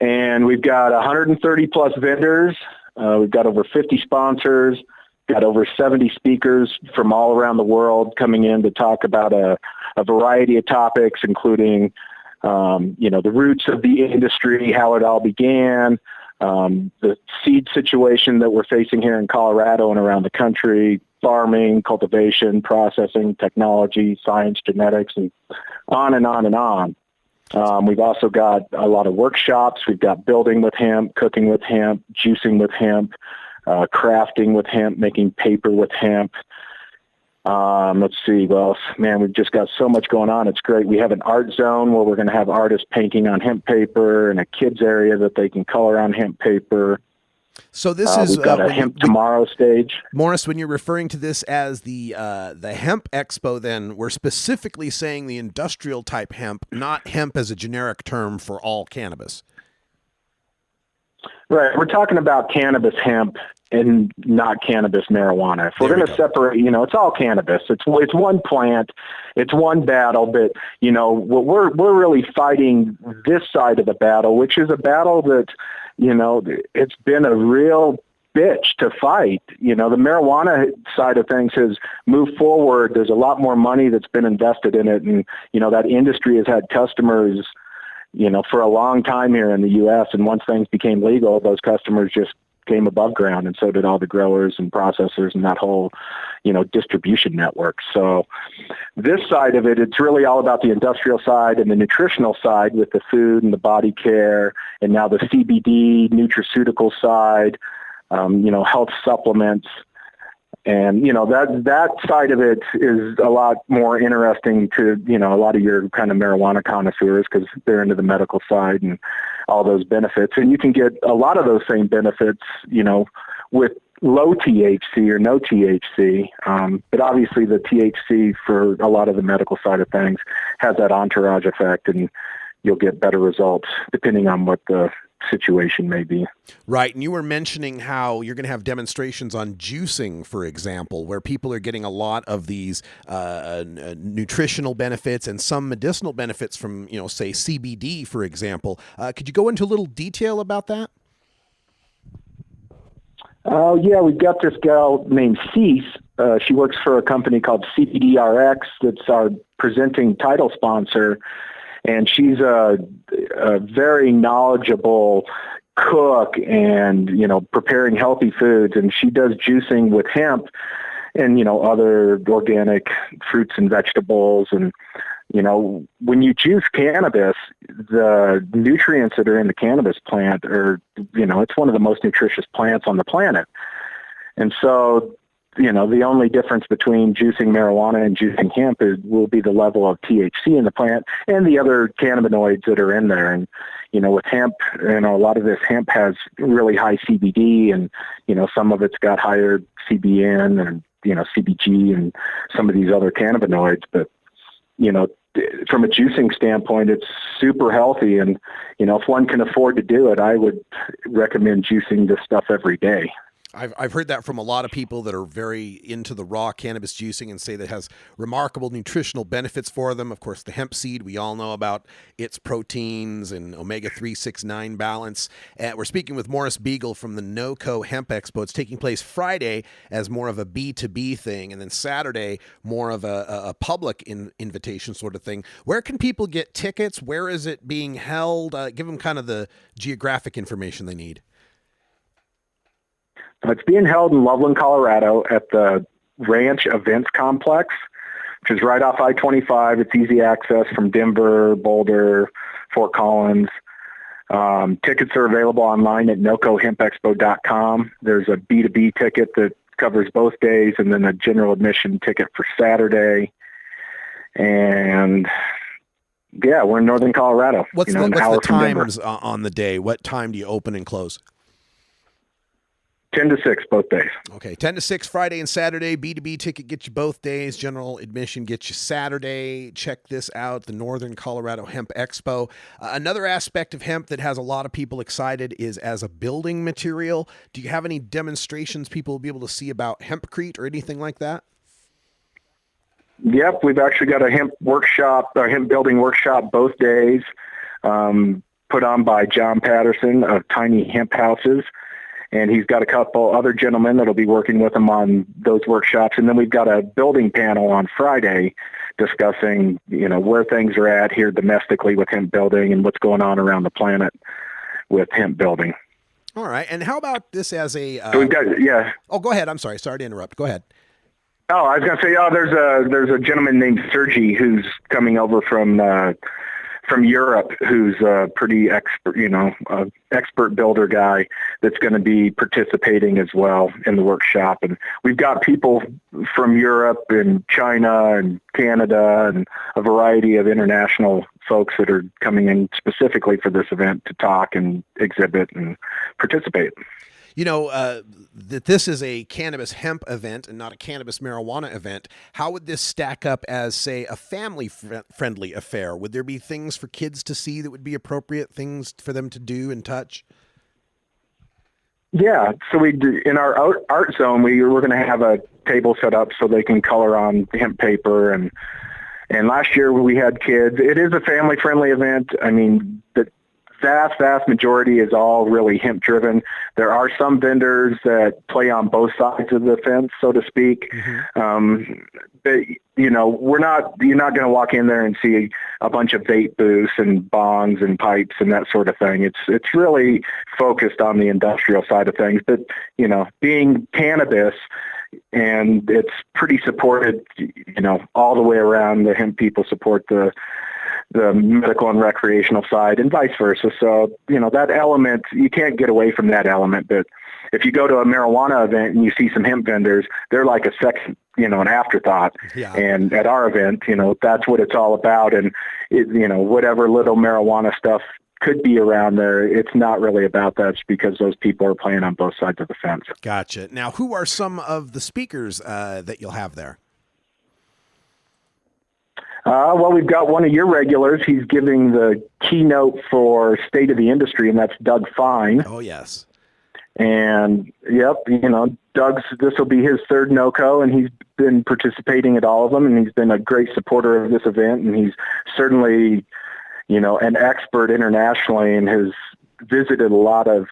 S25: And we've got 130 plus vendors. We've got over 50 sponsors. Got over 70 speakers from all around the world coming in to talk about a variety of topics, including, the roots of the industry, how it all began, the seed situation that we're facing here in Colorado and around the country, farming, cultivation, processing, technology, science, genetics, and on and on and on. We've also got a lot of workshops. We've got building with hemp, cooking with hemp, juicing with hemp, crafting with hemp, making paper with hemp. Let's see, well, man, we've just got so much going on. It's great. We have an art zone where we're going to have artists painting on hemp paper, and a kids area that they can color on hemp paper.
S5: So this is
S25: we've got a Hemp Tomorrow stage.
S5: Morris, when you're referring to this as the Hemp Expo, then we're specifically saying the industrial type hemp, not hemp as a generic term for all cannabis.
S25: Right. We're talking about cannabis hemp and not cannabis marijuana. If we're going to separate, it's all cannabis. It's one plant, it's one battle. But what we're really fighting this side of the battle, which is a battle that it's been a real bitch to fight. The marijuana side of things has moved forward. There's a lot more money that's been invested in it, and that industry has had customers for a long time here in the U.S. And once things became legal, those customers just came above ground, and so did all the growers and processors and that whole, distribution network. So this side of it, it's really all about the industrial side and the nutritional side with the food and the body care, and now the CBD nutraceutical side, health supplements. And, that side of it is a lot more interesting to, a lot of your kind of marijuana connoisseurs, because they're into the medical side and all those benefits. And you can get a lot of those same benefits, with low THC or no THC. But obviously the THC for a lot of the medical side of things has that entourage effect, and you'll get better results depending on what the situation may be.
S5: Right. And you were mentioning how you're going to have demonstrations on juicing, for example, where people are getting a lot of these nutritional benefits and some medicinal benefits from, say CBD, for example. Could you go into a little detail about that?
S25: Oh, yeah. We've got this gal named Cease. She works for a company called CBDRX. That's our presenting title sponsor. And she's a very knowledgeable cook and, preparing healthy foods. And she does juicing with hemp and, other organic fruits and vegetables. And, when you juice cannabis, the nutrients that are in the cannabis plant are, it's one of the most nutritious plants on the planet. And so, the only difference between juicing marijuana and juicing hemp will be the level of THC in the plant and the other cannabinoids that are in there. And, with hemp, a lot of this hemp has really high CBD, and, some of it's got higher CBN and, CBG and some of these other cannabinoids. But, from a juicing standpoint, it's super healthy. And, if one can afford to do it, I would recommend juicing this stuff every day.
S5: I've heard that from a lot of people that are very into the raw cannabis juicing and say that it has remarkable nutritional benefits for them. Of course, the hemp seed, we all know about its proteins and omega-3, 6, 9 balance. We're speaking with Morris Beagle from the NOCO Hemp Expo. It's taking place Friday as more of a B2B thing, and then Saturday more of a public invitation sort of thing. Where can people get tickets? Where is it being held? Give them kind of the geographic information they need.
S25: It's being held in Loveland, Colorado at the Ranch Events Complex, which is right off I-25. It's easy access from Denver, Boulder, Fort Collins. Tickets are available online at nocohempexpo.com. There's a B2B ticket that covers both days, and then a general admission ticket for Saturday. And yeah, we're in Northern Colorado.
S5: What's the times on the day? What time do you open and close?
S25: 10 to 6 both days.
S5: Okay, 10 to 6 Friday and Saturday. B2B ticket gets you both days. General admission gets you Saturday. Check this out, the Northern Colorado Hemp Expo. Another aspect of hemp that has a lot of people excited is as a building material. Do you have any demonstrations people will be able to see about hempcrete or anything like that?
S25: Yep, we've actually got a hemp workshop, a hemp building workshop both days, put on by John Patterson of Tiny Hemp Houses. And he's got a couple other gentlemen that'll be working with him on those workshops. And then we've got a building panel on Friday discussing, where things are at here domestically with hemp building and what's going on around the planet with hemp building.
S5: All right. And how about this as a...
S25: So we've got,
S5: Oh, go ahead. I'm sorry. Sorry to interrupt. Go ahead.
S25: Oh, I was going to say, there's a gentleman named Sergi who's coming over from Europe, who's a pretty expert, expert builder guy that's going to be participating as well in the workshop. And we've got people from Europe and China and Canada and a variety of international folks that are coming in specifically for this event to talk and exhibit and participate.
S5: That this is a cannabis hemp event and not a cannabis marijuana event. How would this stack up as, say, a family-friendly affair? Would there be things for kids to see that would be appropriate, things for them to do and touch?
S25: Yeah, so we do, in our art zone, we're going to have a table set up so they can color on hemp paper, and last year we had kids. It is a family-friendly event. I mean, the vast majority is all really hemp driven. There are some vendors that play on both sides of the fence, so to speak. But you're not going to walk in there and see a bunch of vape booths and bongs and pipes and that sort of thing. It's really focused on the industrial side of things. But being cannabis, and it's pretty supported, all the way around. The hemp people support the medical and recreational side and vice versa. So, that element, you can't get away from that element. But if you go to a marijuana event and you see some hemp vendors, they're like a second, an afterthought.
S5: Yeah.
S25: And at our event, that's what it's all about. And, whatever little marijuana stuff could be around there, it's not really about that. It's because those people are playing on both sides of the fence.
S5: Gotcha. Now, who are some of the speakers that you'll have there?
S25: Well, we've got one of your regulars. He's giving the keynote for State of the Industry, and that's Doug Fine.
S5: Oh, yes.
S25: And, this will be his third NOCO, and he's been participating at all of them, and he's been a great supporter of this event, and he's certainly, an expert internationally and has visited a lot of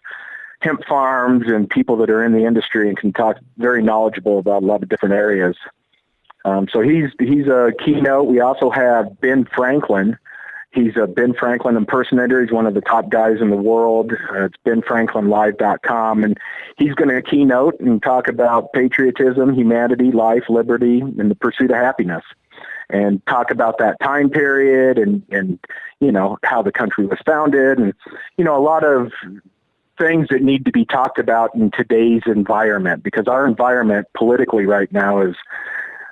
S25: hemp farms and people that are in the industry and can talk very knowledgeable about a lot of different areas. So he's a keynote. We also have Ben Franklin. He's a Ben Franklin impersonator. He's one of the top guys in the world. It's benfranklinlive.com. And he's going to keynote and talk about patriotism, humanity, life, liberty, and the pursuit of happiness. And talk about that time period and how the country was founded. And, a lot of things that need to be talked about in today's environment, because our environment politically right now is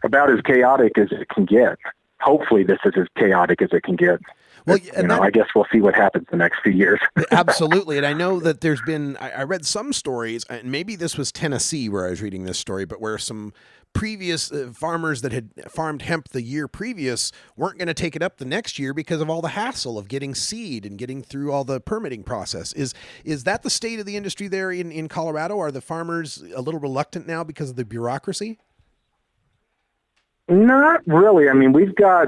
S25: about as chaotic as it can get. Hopefully this is as chaotic as it can get. Well, I guess we'll see what happens the next few years.
S5: Absolutely. And I know that there's been, I read some stories, and maybe this was Tennessee where I was reading this story, but where some previous farmers that had farmed hemp the year previous weren't going to take it up the next year because of all the hassle of getting seed and getting through all the permitting process. Is that the state of the industry there in Colorado? Are the farmers a little reluctant now because of the bureaucracy?
S25: Not really. I mean, we've got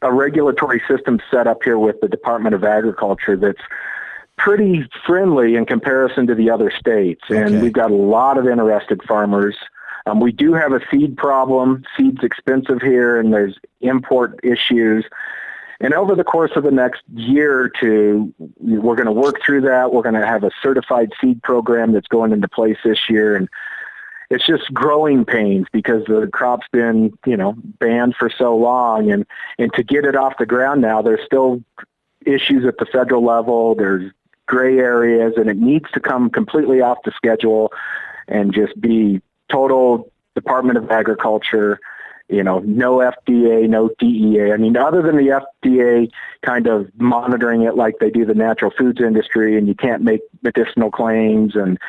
S25: a regulatory system set up here with the Department of Agriculture that's pretty friendly in comparison to the other states. And we've got a lot of interested farmers. We do have a seed problem. Seed's expensive here, and there's import issues. And over the course of the next year or two, we're going to work through that. We're going to have a certified seed program that's going into place this year. And it's just growing pains because the crop's been, banned for so long. And to get it off the ground now, there's still issues at the federal level. There's gray areas, and it needs to come completely off the schedule and just be total Department of Agriculture, no FDA, no DEA. I mean, other than the FDA kind of monitoring it like they do the natural foods industry, and you can't make medicinal claims, and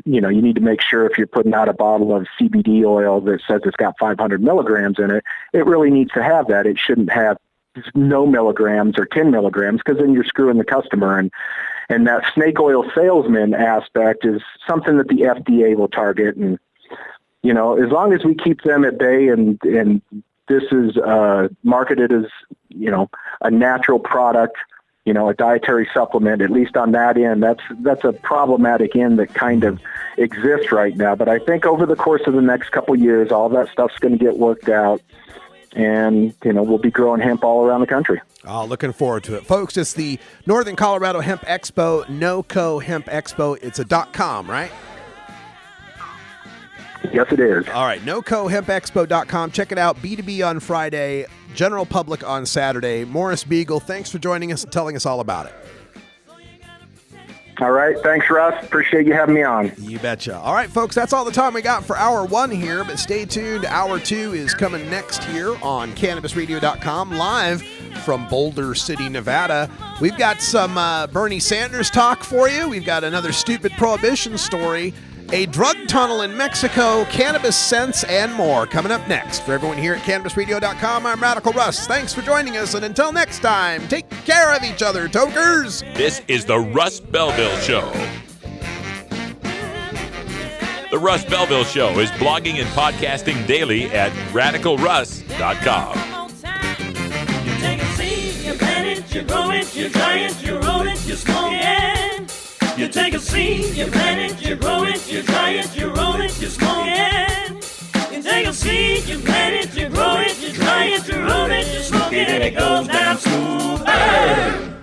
S25: you need to make sure if you're putting out a bottle of CBD oil that says it's got 500 milligrams in it, it really needs to have that. It shouldn't have no milligrams or 10 milligrams, because then you're screwing the customer. And that snake oil salesman aspect is something that the FDA will target. And, as long as we keep them at bay and this is marketed as, a natural product, a dietary supplement, at least on that end, that's a problematic end that kind of exists right now. But I think over the course of the next couple of years, all that stuff's going to get worked out. and, we'll be growing hemp all around the country.
S5: Oh, looking forward to it. Folks, it's the Northern Colorado Hemp Expo, NOCO Hemp Expo. It's a .com, right?
S25: Yes, it is.
S5: All right, NOCOHempExpo.com. Check it out. B2B on Friday, general public on Saturday. Morris Beagle, thanks for joining us and telling us all about it.
S25: All right. Thanks, Russ. Appreciate you having me on.
S5: You betcha. All right, folks, that's all the time we got for Hour 1 here, but stay tuned. Hour 2 is coming next here on CannabisRadio.com, live from Boulder City, Nevada. We've got some Bernie Sanders talk for you. We've got another stupid prohibition story, a drug tunnel in Mexico, cannabis sense, and more coming up next. For everyone here at CannabisRadio.com, I'm Radical Russ. Thanks for joining us, and until next time, take care of each other, tokers.
S2: This is the Russ Belville Show. The Russ Belville Show is blogging and podcasting daily at RadicalRuss.com.
S6: You take a seed, you plant it, you grow it, you dry it, you roll it, you smoke it. You take a seed, you plant it, you grow it, you dry it, you roll it, you smoke it. You take a seed, you plant it, you grow it, you dry it, you roll it, you smoke it, and it goes down smooth. Hey!